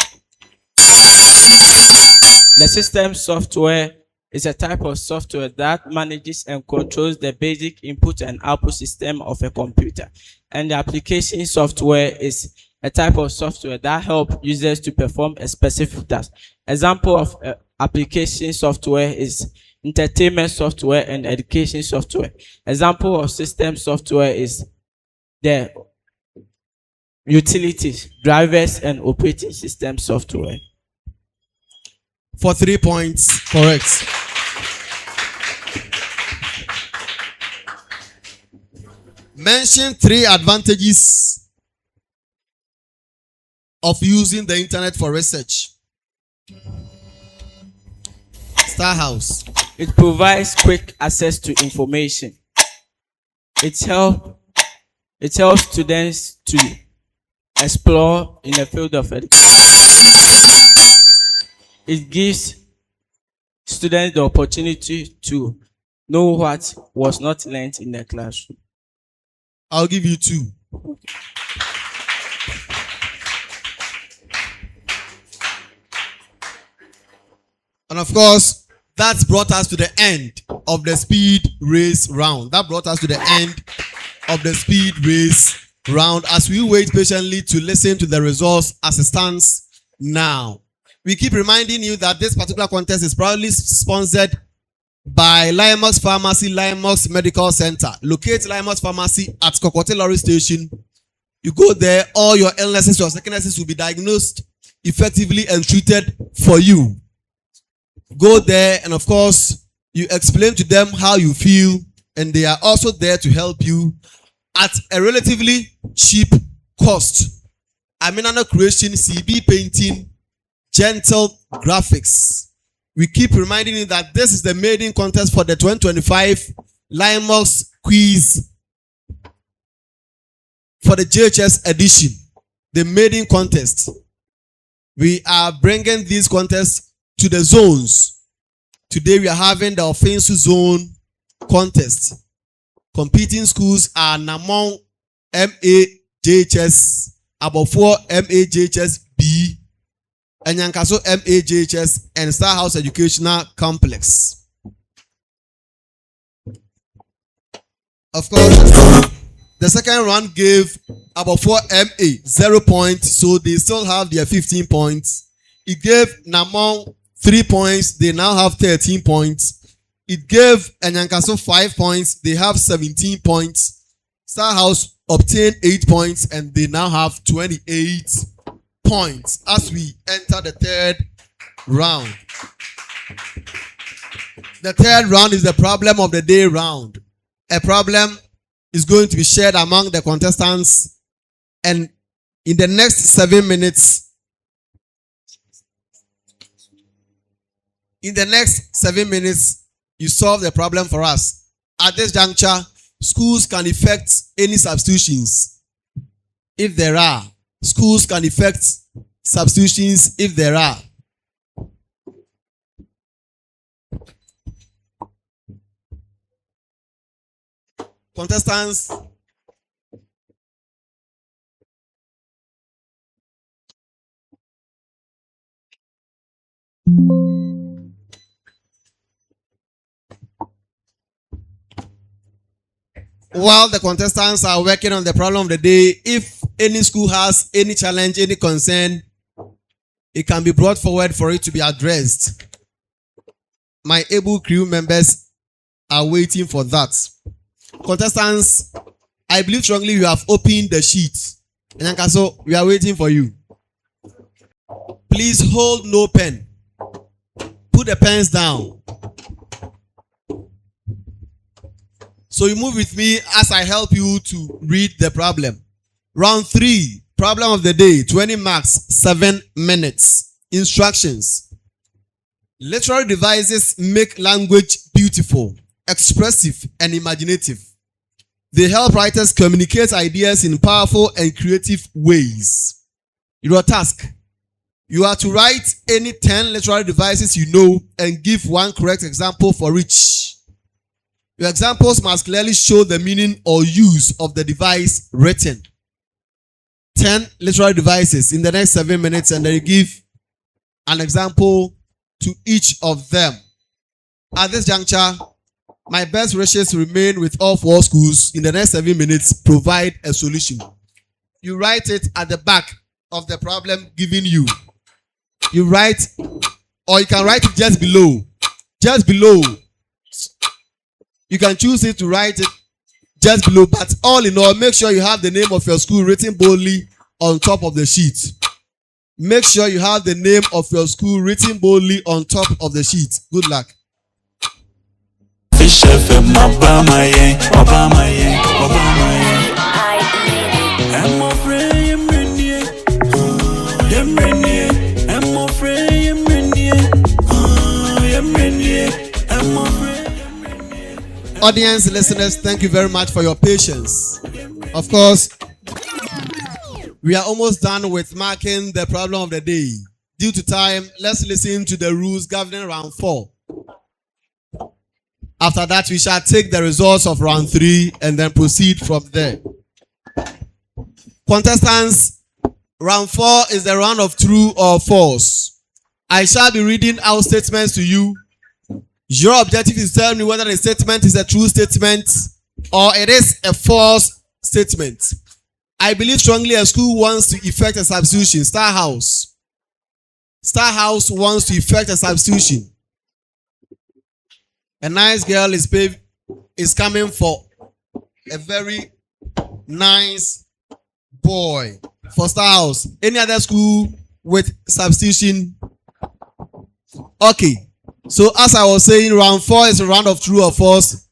The system software is a type of software that manages and controls the basic input and output system of a computer. And the application software is a type of software that helps users to perform a specific task. Example of application software is entertainment software and education software. Example of system software is the utilities, drivers, and operating system software. For 3 points, correct. Mention 3 advantages of using the internet for research. Star House. It provides quick access to information. It helps students to explore in the field of education. It gives students the opportunity to know what was not learned in the classroom. I'll give you 2. And of course, that's brought us to the end of the speed race round. That brought us to the end of the speed race round as we wait patiently to listen to the results as it stands now. We keep reminding you that this particular contest is proudly sponsored by Limox Pharmacy, Limox Medical Center. Locate Limox Pharmacy at Kokote Lorry Station. You go there, all your illnesses or sicknesses will be diagnosed effectively and treated for you. Go there and of course, you explain to them how you feel and they are also there to help you at a relatively cheap cost. Aminano Creation, CB Painting, Gentle Graphics. We keep reminding you that this is the maiden contest for the 2025 Limox Quiz for the JHS edition. The maiden contest. We are bringing these contests to the zones. Today we are having the offensive zone contest. Competing schools are Namong MAJHS, Abofor MAJHS B, and Yankaso MAJHS and Star House Educational Complex. Of course, the second round gave Abofor MA 0 points, so they still have their 15 points. It gave Namong 3 points, they now have 13 points. It gave Anyankaso 5 points, they have 17 points. Star House obtained 8 points and they now have 28 points as we enter the third round. The third round is the problem of the day round. A problem is going to be shared among the contestants, and in the next 7 minutes, you solve the problem for us. At this juncture, schools can effect any substitutions if there are. Schools can effect substitutions if there are. Contestants, while the contestants are working on the problem of the day, if any school has any challenge, any concern, it can be brought forward for it to be addressed. My able crew members are waiting for that. Contestants, I believe strongly you have opened the sheet. So we are waiting for you. Please hold no pen. Put the pens down. So you move with me as I help you to read the problem. Round 3, problem of the day, 20 marks, 7 minutes. Instructions. Literary devices make language beautiful, expressive, and imaginative. They help writers communicate ideas in powerful and creative ways. Your task. You are to write any 10 literary devices you know and give one correct example for each. Your examples must clearly show the meaning or use of the device written. 10 literary devices in the next 7 minutes, and then you give an example to each of them. At this juncture, my best wishes remain with all 4 schools. In the next 7 minutes, provide a solution. You write it at the back of the problem given you. You write, or you can write it just below. Just below. You can choose it to write it just below, but all in all, make sure you have the name of your school written boldly on top of the sheet. Make sure you have the name of your school written boldly on top of the sheet. Good luck. Fish FM, Mmofra Audience, listeners, thank you very much for your patience. Of course, we are almost done with marking the problem of the day. Due to time, let's listen to the rules governing round 4. After that, we shall take the results of round 3 and then proceed from there. Contestants, round 4 is the round of true or false. I shall be reading out statements to you. Your objective is to tell me whether the statement is a true statement or it is a false statement. I believe strongly a school wants to effect a substitution. Star House. Star House wants to effect a substitution. A nice girl is coming for a very nice boy for Star House. Any other school with substitution? Okay. So as I was saying, round 4 is a round of true or false.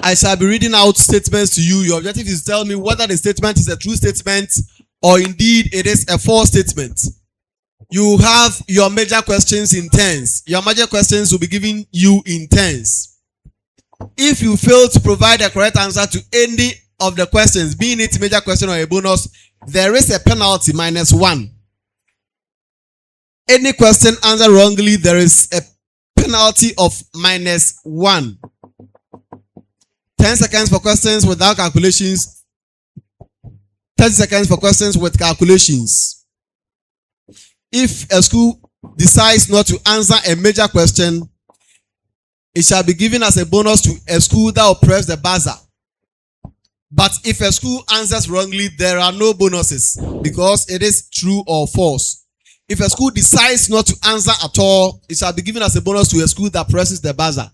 I shall be reading out statements to you. Your objective is to tell me whether the statement is a true statement or indeed it is a false statement. You have your major questions in turns. Your major questions will be given you in turns. If you fail to provide a correct answer to any of the questions, being it major question or a bonus, there is a penalty -1. Any question answered wrongly, there is a penalty of -1. 10 seconds for questions without calculations. 30 seconds for questions with calculations. If a school decides not to answer a major question, it shall be given as a bonus to a school that will press the buzzer. But if a school answers wrongly, there are no bonuses because it is true or false. If a school decides not to answer at all, it shall be given as a bonus to a school that presses the buzzer.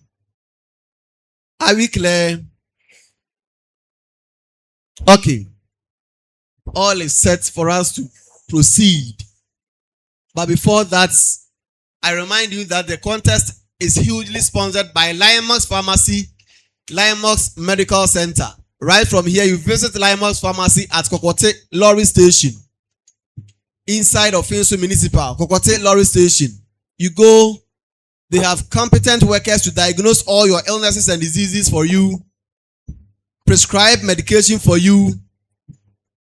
Are we clear? Okay. All is set for us to proceed. But before that, I remind you that the contest is hugely sponsored by Lionmox Pharmacy, Lionmox Medical Center. Right from here, you visit Lionmox Pharmacy at Kokote Lorry Station. Inside of Finsu Municipal, Kokote Lorry Station. You go, they have competent workers to diagnose all your illnesses and diseases for you, prescribe medication for you,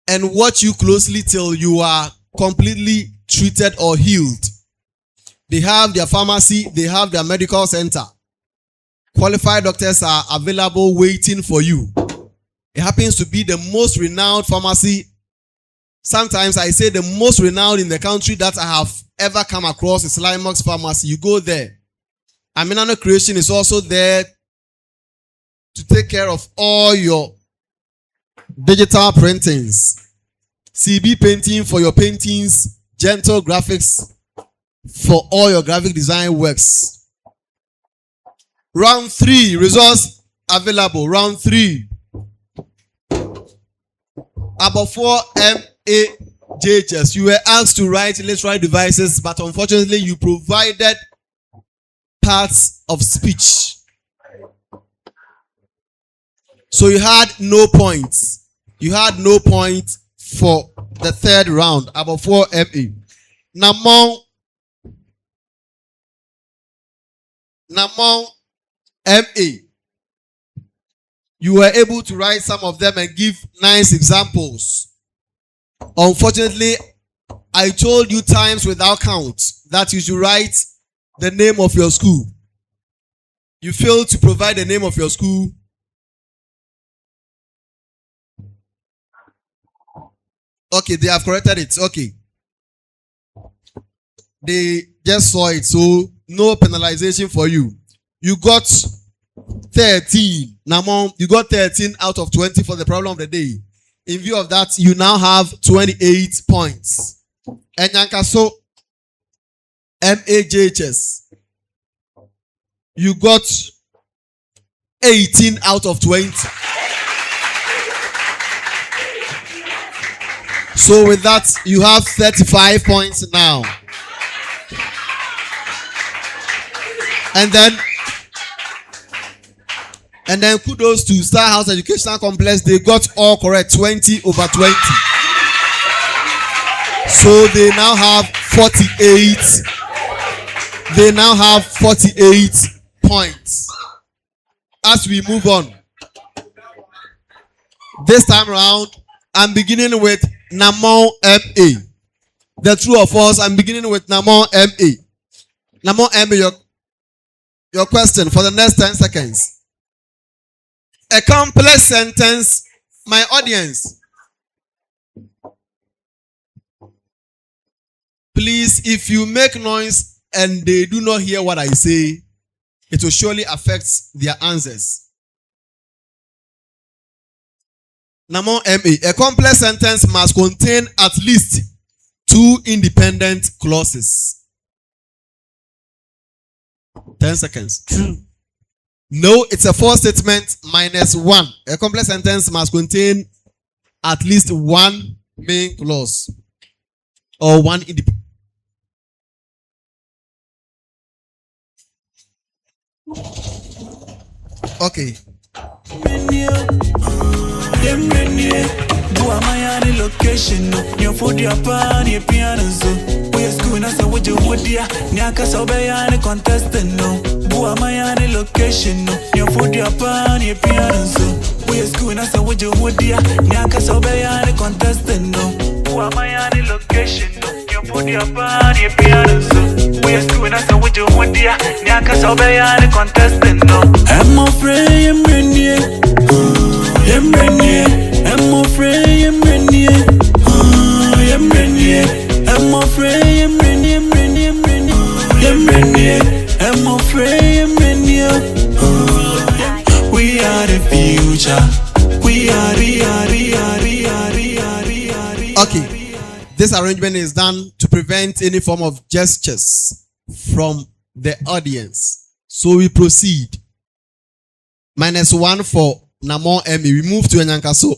and watch you closely till you are completely treated or healed. They have their pharmacy, they have their medical center. Qualified doctors are available waiting for you. It happens to be the most renowned pharmacy. Sometimes I say the most renowned in the country that I have ever come across is Lionmox Pharmacy. You go there. Aminano Creation is also there to take care of all your digital printings. CB painting for your paintings, gentle graphics for all your graphic design works. Round 3, results available. Round 3. About 4 MAJHS. You were asked to write literary devices, but unfortunately you provided parts of speech. So you had no points. You had no point for the 3rd round. About 4 MA. Namong MA. You were able to write some of them and give nice examples. Unfortunately, I told you times without count that you should write the name of your school. You failed to provide the name of your school. Okay, they have corrected it. Okay. They just saw it, so no penalization for you. You got 13. Namon, you got 13 out of 20 for the problem of the day. In view of that, you now have 28 points. And Yankaso, MAJHS, you got 18 out of 20. So with that, you have 35 points now. And then kudos to Star House Educational Complex. They got all correct, 20 over 20. So they now have 48. They now have 48 points. As we move on. This time around, I'm beginning with Namon MA. The true or false, I'm beginning with Namon MA. Namon MA, your question for the next 10 seconds. A complex sentence, my audience. Please, if you make noise and they do not hear what I say, it will surely affect their answers. Number MA. A complex sentence must contain at least 2 independent clauses. 10 seconds. True. No, it's a false statement minus 1. A complex sentence must contain at least 1 main clause or 1 independent. Okay. Do a Miami location, your food, your pan, your piano. We are school, I said, what you would, dear. Nyaka Sobayani contestant, no. Do a Miami location, your food, your pan, your piano. We are school, I said, what you would, dear. Nyaka Sobayani contestant, no. Do a Miami location, your food, your pan, your piano. We are school, I said, what you would, dear. Nyaka Sobayani contestant, no. Mmofra Mmere. Mmofra Mmere, Mmofra Mmere. We are the future. We are. Okay. This arrangement is done to prevent any form of gestures from the audience. So we proceed. -1 for Namon Emmy. We move to Enyankaso.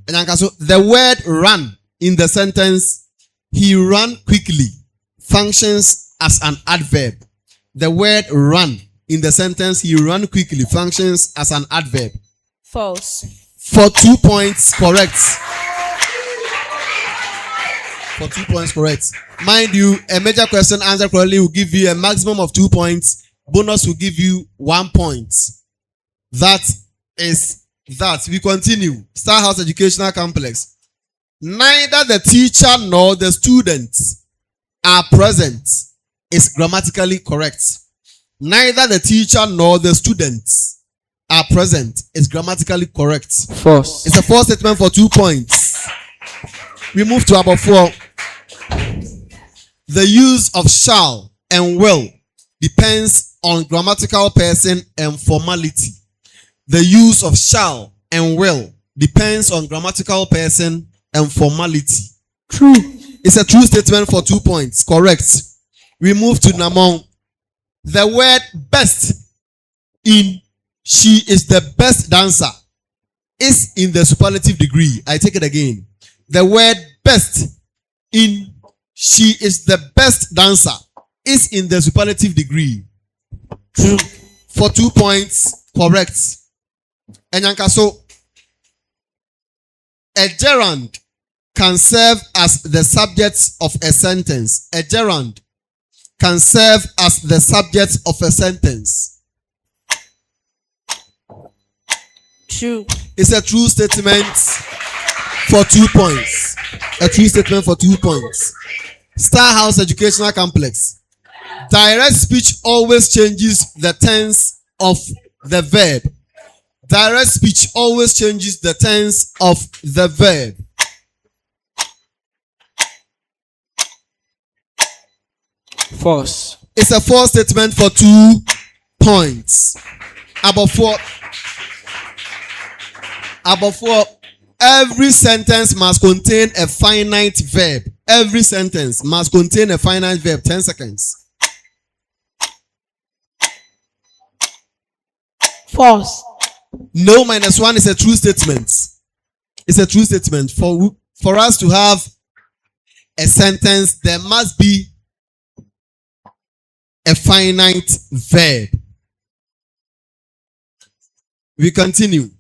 Enyankaso, the word run in the sentence, he ran quickly, functions as an adverb. The word run in the sentence, he ran quickly, functions as an adverb. False. For 2 points, correct. For 2 points, correct. Mind you, a major question answered correctly will give you a maximum of 2 points. Bonus will give you 1 point. That is that. We continue. Star House Educational Complex. Neither the teacher nor the students are present is grammatically correct. Neither the teacher nor the students are present is grammatically correct. False. It's a false statement for 2 points. We move to about 4. The use of shall and will depends on grammatical person and formality. The use of shall and will depends on grammatical person and formality. True. It's a true statement for 2 points. Correct. We move to Namon. The word best in she is the best dancer is in the superlative degree. I take it again. The word best in she is the best dancer is in the superlative degree. True. For 2 points. Correct. Enyankaso. A gerund can serve as the subject of a sentence. A gerund can serve as the subject of a sentence. True. It's a true statement for 2 points. A true statement for 2 points. Star House Educational Complex. Direct speech always changes the tense of the verb. Direct speech always changes the tense of the verb. False. It's a false statement for 2 points. About 4. Every sentence must contain a finite verb. Every sentence must contain a finite verb. 10 seconds. False. No, -1 is a true statement. It's a true statement. For us to have a sentence, there must be a finite verb. We continue.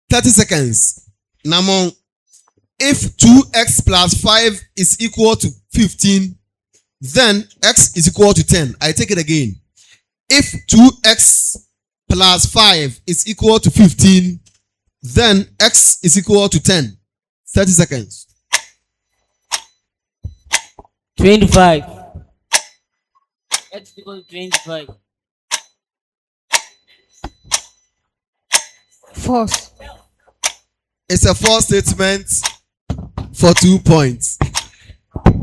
"30 seconds. Namon, if 2x plus 5 is equal to 15, then x is equal to 10. I take it again. If 2x plus 5 is equal to 15, then x is equal to 10. 30 seconds. 25. X equals 25. False. It's a false statement for 2 points.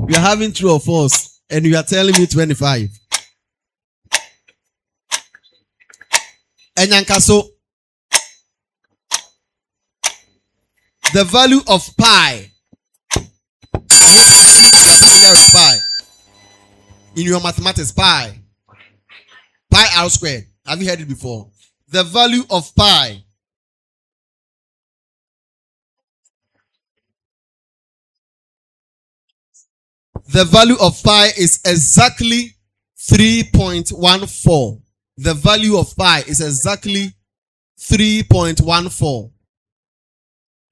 We are having true or false. and you are telling me 25. Enyankaso, the value of pi. Here is pi. In your mathematics, pi r squared. Have you heard it before? The value of pi. The value of pi is exactly 3.14. The value of pi is exactly 3.14.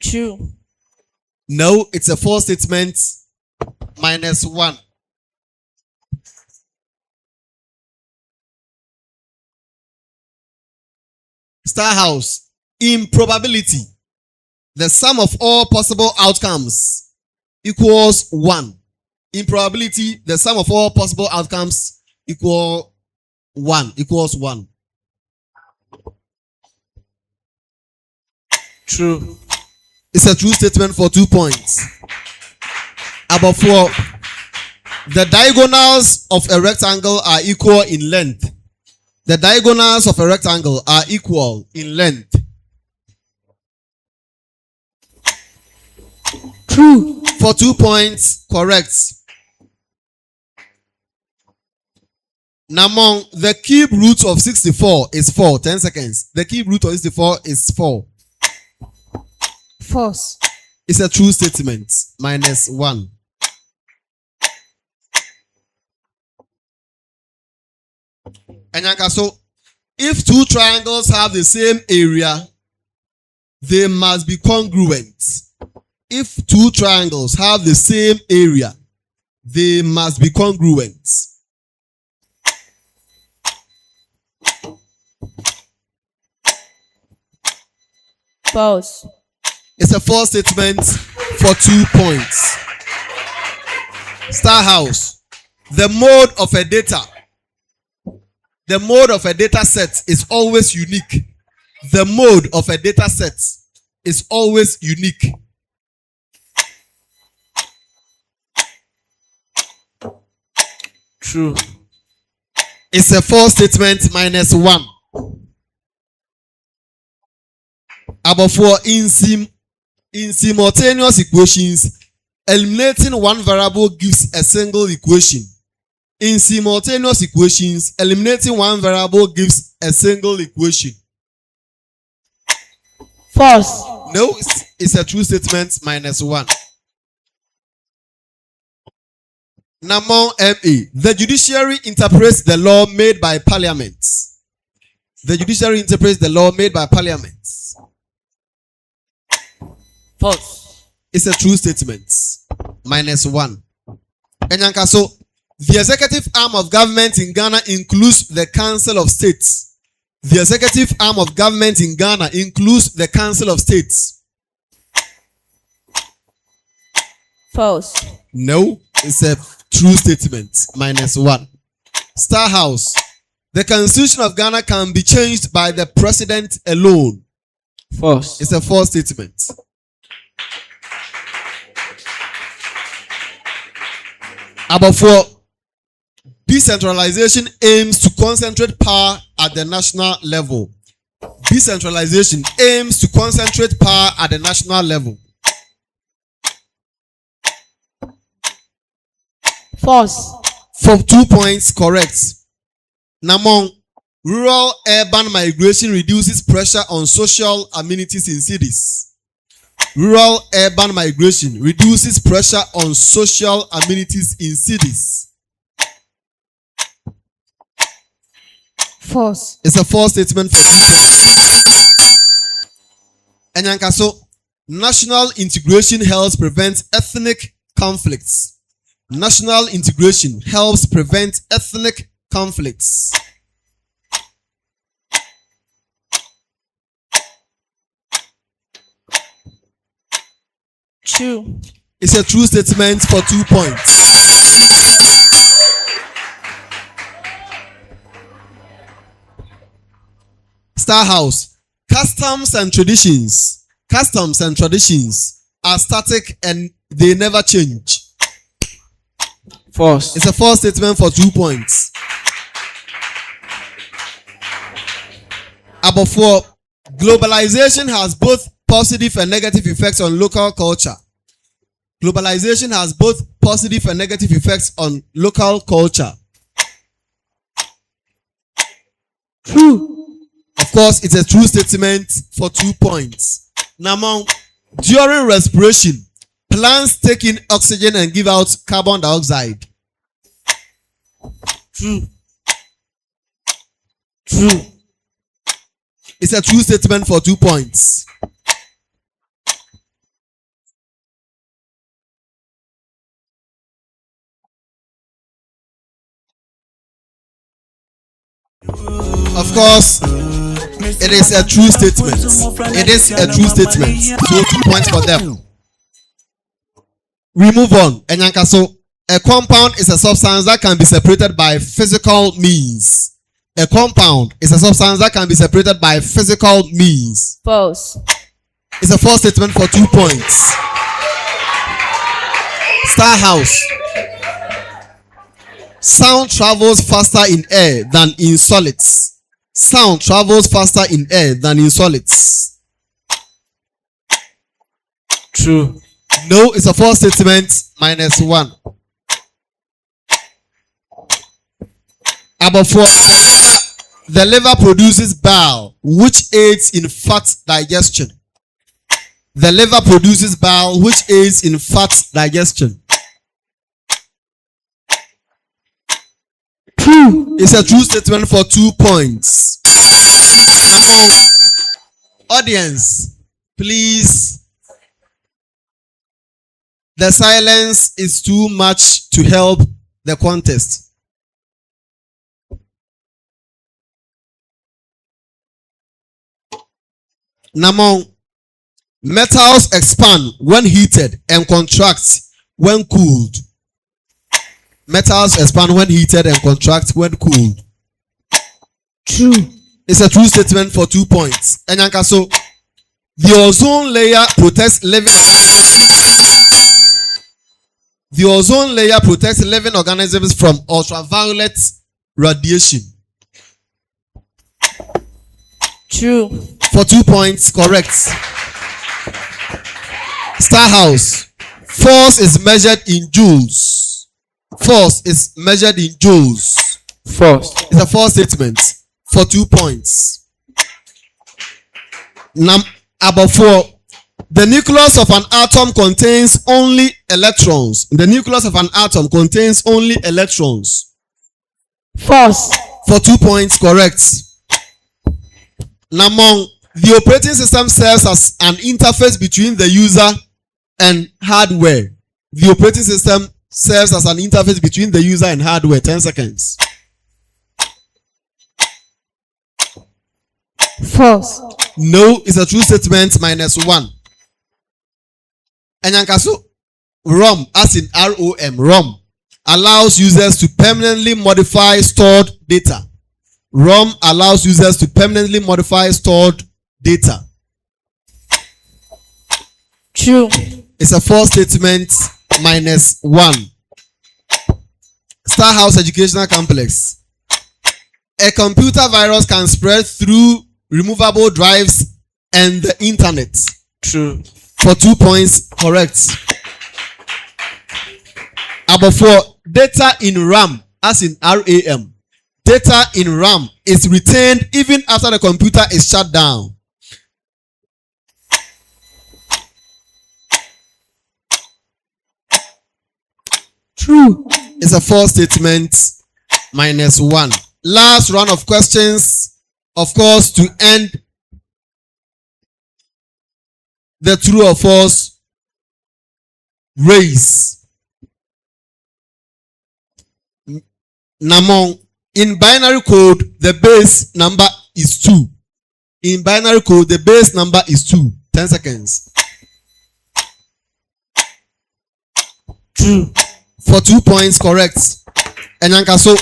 True. No, it's a false statement. -1. Star House. In probability, the sum of all possible outcomes equals 1. In probability, the sum of all possible outcomes equals 1. True. It's a true statement for 2 points. About 4. The diagonals of a rectangle are equal in length. The diagonals of a rectangle are equal in length. True. For 2 points, correct. Namong, the cube root of 64 is 4. 10 seconds. The cube root of 64 is 4. False. It's a true statement. -1. So, if two triangles have the same area, they must be congruent. If two triangles have the same area, they must be congruent. False. It's a false statement for 2 points. Star House. The mode of a data set is always unique. The mode of a data set is always unique. True. It's a false statement -1. About 4. In simultaneous equations, eliminating one variable gives a single equation. In simultaneous equations, eliminating one variable gives a single equation. False. No, it's a true statement -1. Namon MA. The judiciary interprets the law made by parliament. The judiciary interprets the law made by parliament. False. It's a true statement. -1. Enyankaso. The executive arm of government in Ghana includes the Council of States. The executive arm of government in Ghana includes the Council of States. False. No, it's a true statement. -1. Star House. The Constitution of Ghana can be changed by the president alone. False. It's a false statement. About 4. Decentralization aims to concentrate power at the national level. Decentralization aims to concentrate power at the national level. False. For 2 points, correct. Namong, rural-urban migration reduces pressure on social amenities in cities. Rural-urban migration reduces pressure on social amenities in cities. False. It's a false statement. Enyankaso, national integration helps prevent ethnic conflicts. National integration helps prevent ethnic conflicts. True. It's a true statement for 2 points. Star House. Customs and traditions are static and they never change. False. It's a false statement for 2 points. About 4, globalization has both positive and negative effects on local culture. Globalization has both positive and negative effects on local culture. True. Of course, it's a true statement for 2 points. Now, during respiration, plants take in oxygen and give out carbon dioxide. True. True. It's a true statement for 2 points. Of course, it is a true statement. It is a true statement. So 2 points for them. We move on. Enyankaso, a compound is a substance that can be separated by physical means. A compound is a substance that can be separated by physical means. False. It's a false statement for 2 points. Star House. Sound travels faster in air than in solids. Sound travels faster in air than in solids. True. No, it's a false statement. -1. About 4. The liver produces bile, which aids in fat digestion. The liver produces bile, which aids in fat digestion. True. It's a true statement for 2 points. Audience, please. The silence is too much to help the contest. Namon, metals expand when heated and contract when cooled. Metals expand when heated and contract when cooled. True. It's a true statement for 2 points. Enyankaso, the ozone layer protects living. The ozone layer protects living organisms from ultraviolet radiation. True. For 2 points, correct. Star House, force is measured in joules. Force is measured in joules. False. It's a false statement for 2 points. About 4. The nucleus of an atom contains only electrons. The nucleus of an atom contains only electrons. False. For 2 points, correct. Namong, the operating system serves as an interface between the user and hardware. The operating system serves as an interface between the user and hardware. 10 seconds. False. No, it's a true statement. -1. Enyankaso, ROM, as in ROM, ROM, allows users to permanently modify stored data. ROM allows users to permanently modify stored data. True. It's a false statement. -1. Star House Educational Complex. A computer virus can spread through removable drives and the internet. True. For 2 points, correct. About 4, data in RAM, as in RAM. Data in RAM is retained even after the computer is shut down. True. It's a false statement. -1. Last round of questions, of course, to end the true or false race. Namong, in binary code, the base number is 2. In binary code, the base number is 2. 10 seconds. True. For 2 points, correct. Enyankaso,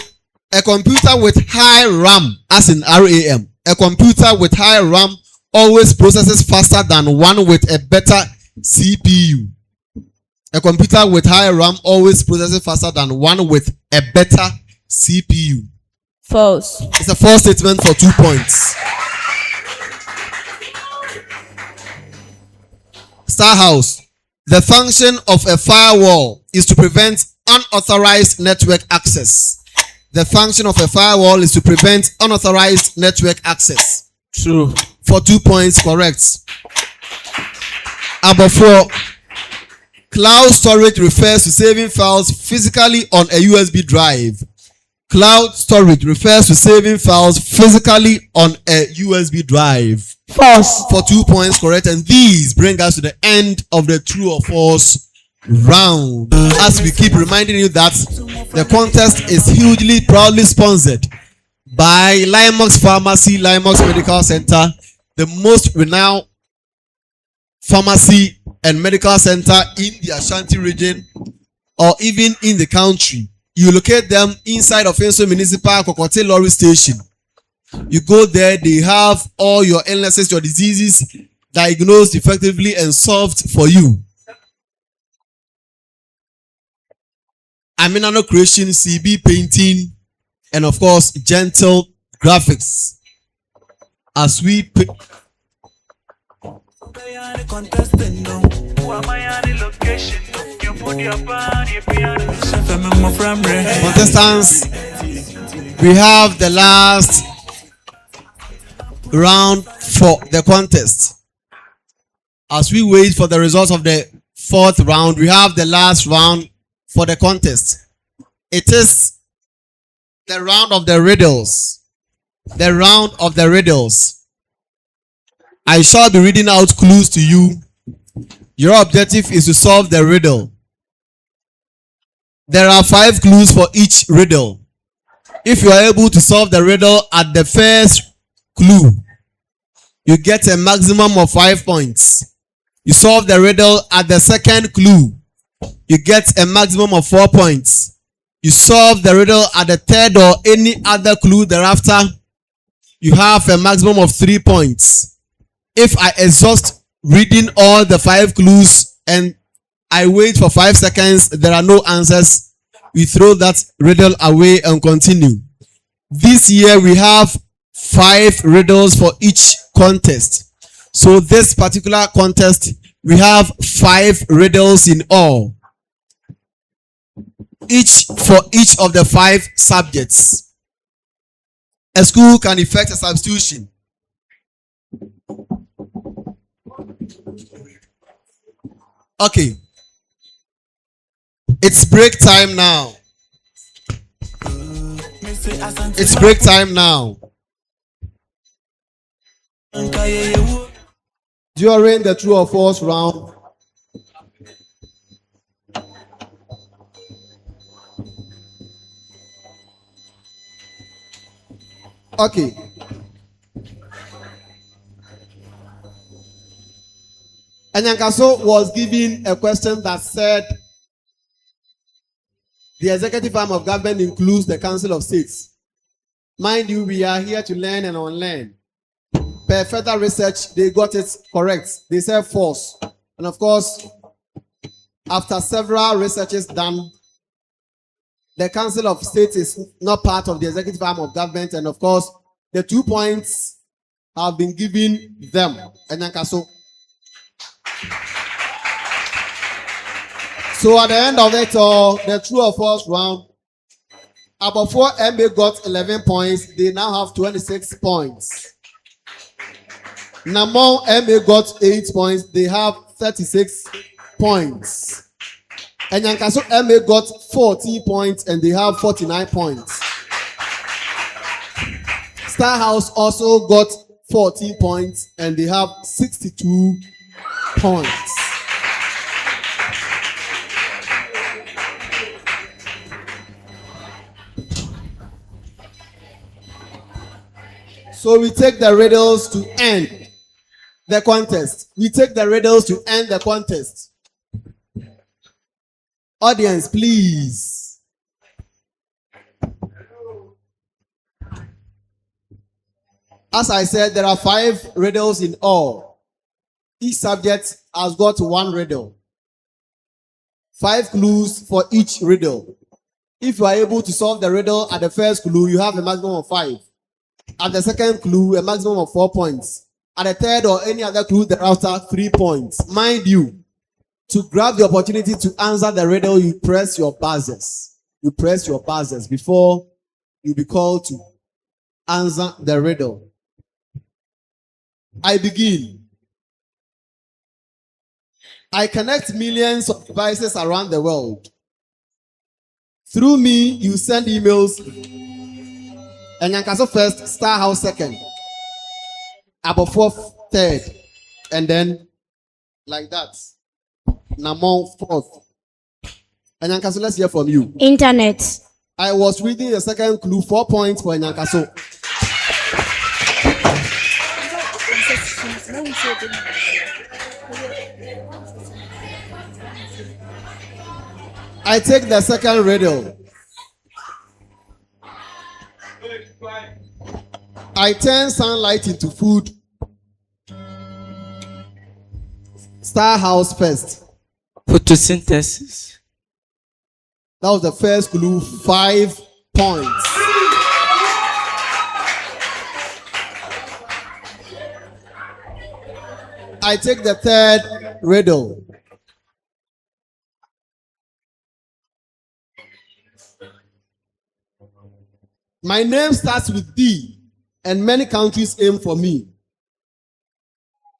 a computer with high RAM, as in RAM, a computer with high RAM always processes faster than one with a better CPU. A computer with high RAM always processes faster than one with a better CPU. False. It's a false statement for 2 points. Star House. The function of a firewall is to prevent unauthorized network access. The function of a firewall is to prevent unauthorized network access. True. For 2 points, correct. Number 4. Cloud storage refers to saving files physically on a USB drive. Cloud storage refers to saving files physically on a USB drive. False. For 2 points, correct. And these bring us to the end of the true or false round. As we keep reminding you that the contest is hugely proudly sponsored by Limox Pharmacy, Limox Medical Center, the most renowned pharmacy and medical center in the Ashanti region or even in the country. You locate them inside of Enso Municipal Kokote Lorry Station. You go there, they have all your illnesses, your diseases diagnosed effectively and solved for you. Aminano Creation, CB Painting, and of course, Gentle Graphics. As we contestants, we have the last round for the contest. As we wait for the results of the 4th round, we have the last round for the contest. It is the round of the riddles. The round of the riddles. I shall be reading out clues to you. Your objective is to solve the riddle. There are 5 clues for each riddle. If you are able to solve the riddle at the first clue, you get a maximum of 5 points. You solve the riddle at the second clue, you get a maximum of 4 points. You solve the riddle at the third or any other clue thereafter, you have a maximum of 3 points. If I exhaust reading all the 5 clues and I wait for 5 seconds, there are no answers, we throw that riddle away and continue. This year we have 5 riddles for each contest. So this particular contest, we have 5 riddles in all. Each for each of the 5 subjects. A school can effect a substitution. Okay. It's break time now. It's break time now. During the true or false round, okay. Anyankaso was given a question that said the executive arm of government includes the Council of States. Mind you, we are here to learn and unlearn. Per further research, they got it correct. They said false. And of course, after several researches done, the Council of States is not part of the executive arm of government. And of course, the 2 points have been given them. Anyankaso. So at the end of it all, the true or false round, Mmofra Mmere got 11 points. They now have 26 points. Mmofra Mmere got 8 points. They have 36 points. And Nyankaso Mmere got 14 points and they have 49 points. Star House also got 14 points and they have 62 points. So we take the riddles to end the contest. We take the riddles to end the contest. Audience, please. As I said, there are 5 riddles in all. Each subject has got 1 riddle. 5 clues for each riddle. If you are able to solve the riddle at the first clue, you have a maximum of 5. At the second clue, a maximum of 4 points. At the third or any other clue thereafter, 3 points. Mind you, to grab the opportunity to answer the riddle, you press your buzzers. You press your buzzers before you be called to answer the riddle. I begin. I connect millions of devices around the world. Through me, you send emails. Enyankaso first, Star House second, Abofour third, and then like that. Namon fourth. Enyankaso, let's hear from you. Internet. I was reading the second clue, 4 points for Enyankaso. I take the second riddle. I turn sunlight into food. Star House first. Photosynthesis. That was the first clue, 5 points. I take the third riddle. My name starts with D, and many countries aim for me.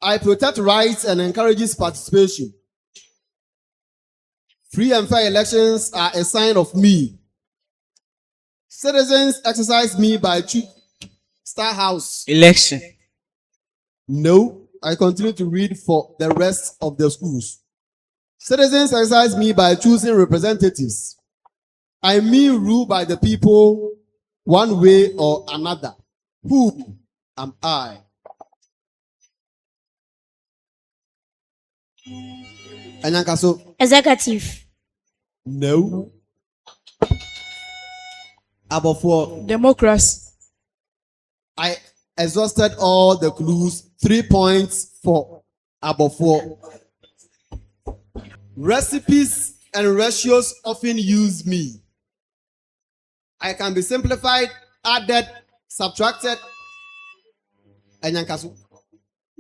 I protect rights and encourages participation. Free and fair elections are a sign of me. Citizens exercise me by Star House. Election. No, I continue to read for the rest of the schools. Citizens exercise me by choosing representatives. I mean rule by the people one way or another. Who am I? Enyankaso. Executive. No. Abofour. Democracy. I exhausted all the clues. 3 points for Abofour. Recipes and ratios often use me. I can be simplified, added, subtracted. Enyankaso.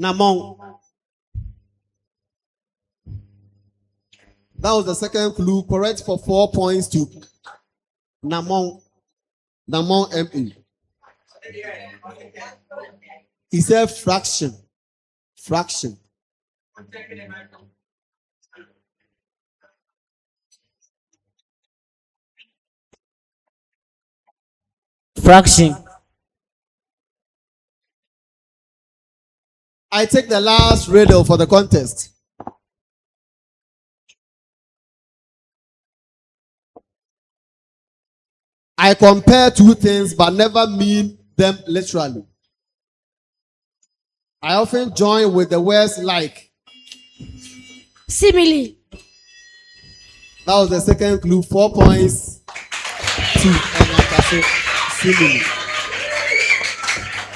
Namon. That was the second clue. Correct for 4 points to Namon ME. He said fraction. Fraction. Fraction. I take the last riddle for the contest. I compare two things but never mean them literally. I often join with the words like. Simile. That was the second clue. 4 points to Enyankaso. Simile.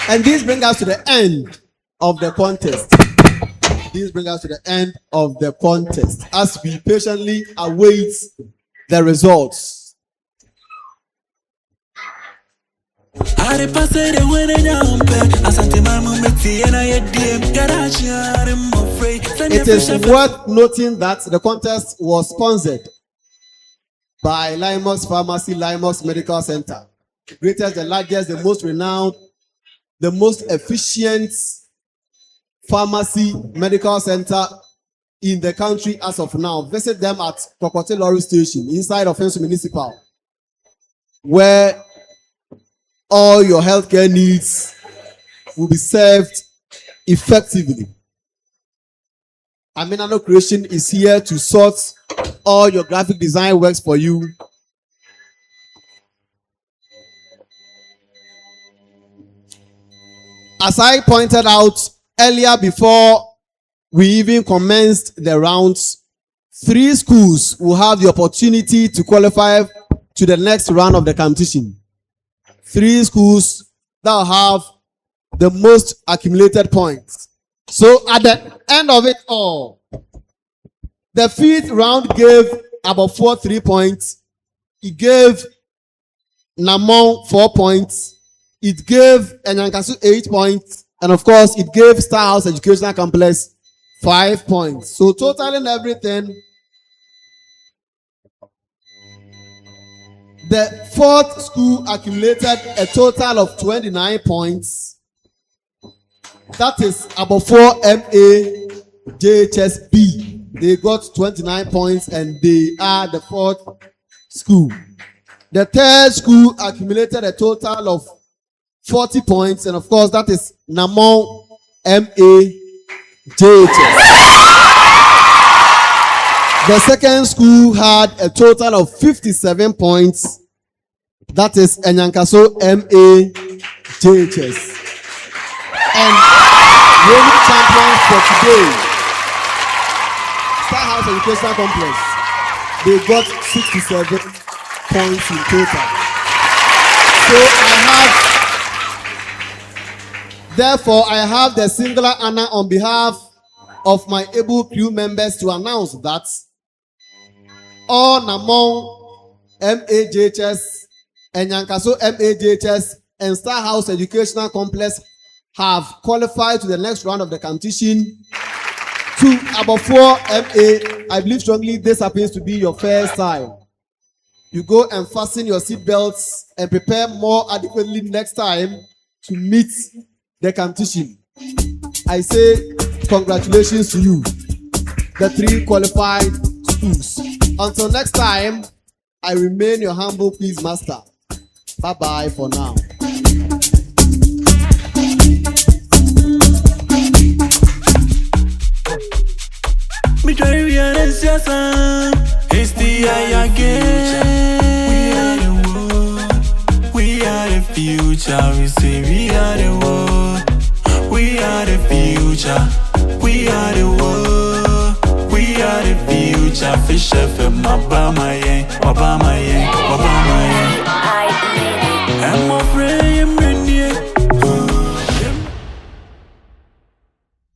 And this brings us to the end of the contest. This brings us to the end of the contest as we patiently await the results. It is worth noting that the contest was sponsored by Limos Pharmacy, Limos Medical Center, the greatest, the largest, the most renowned, the most efficient pharmacy medical center in the country as of now. Visit them at Kokote Lorry Station inside of Ensu Municipal, where all your healthcare needs will be served effectively. Aminano Creation is here to sort all your graphic design works for you. As I pointed out earlier before we even commenced the rounds, 3 schools will have the opportunity to qualify to the next round of the competition. 3 schools that will have the most accumulated points. So at the end of it all, the 5th round gave Abofor 3 points. It gave Namon 4 points. It gave Enyankasu 8 points. And of course, it gave Star House Educational Complex 5 points. So totaling everything, the fourth school accumulated a total of 29 points. That is Abofor MA JHSB. They got 29 points and they are the fourth school. The third school accumulated a total of 40 points, and of course that is Namon MA JHS. The second school had a total of 57 points. That is Enyankaso MA JHS. And reigning champions for today, Star House Educational Complex, they got 67 points in total. So therefore, I have the singular honor on behalf of my able crew members to announce that all Namon MAJHS and Enyankaso MAJHS and Star House Educational Complex have qualified to the next round of the competition. To Abofor MA, I believe strongly this happens to be your first time. You go and fasten your seat belts and prepare more adequately next time to meet the competition. I say congratulations to you, the 3 qualified schools. Until next time, I remain your humble quiz master. Bye-bye for now. It's the eye again. We are the future. We say we are the world. We are the future. We are the world. We are the future. Fish FM, Obama, yeah, Obama.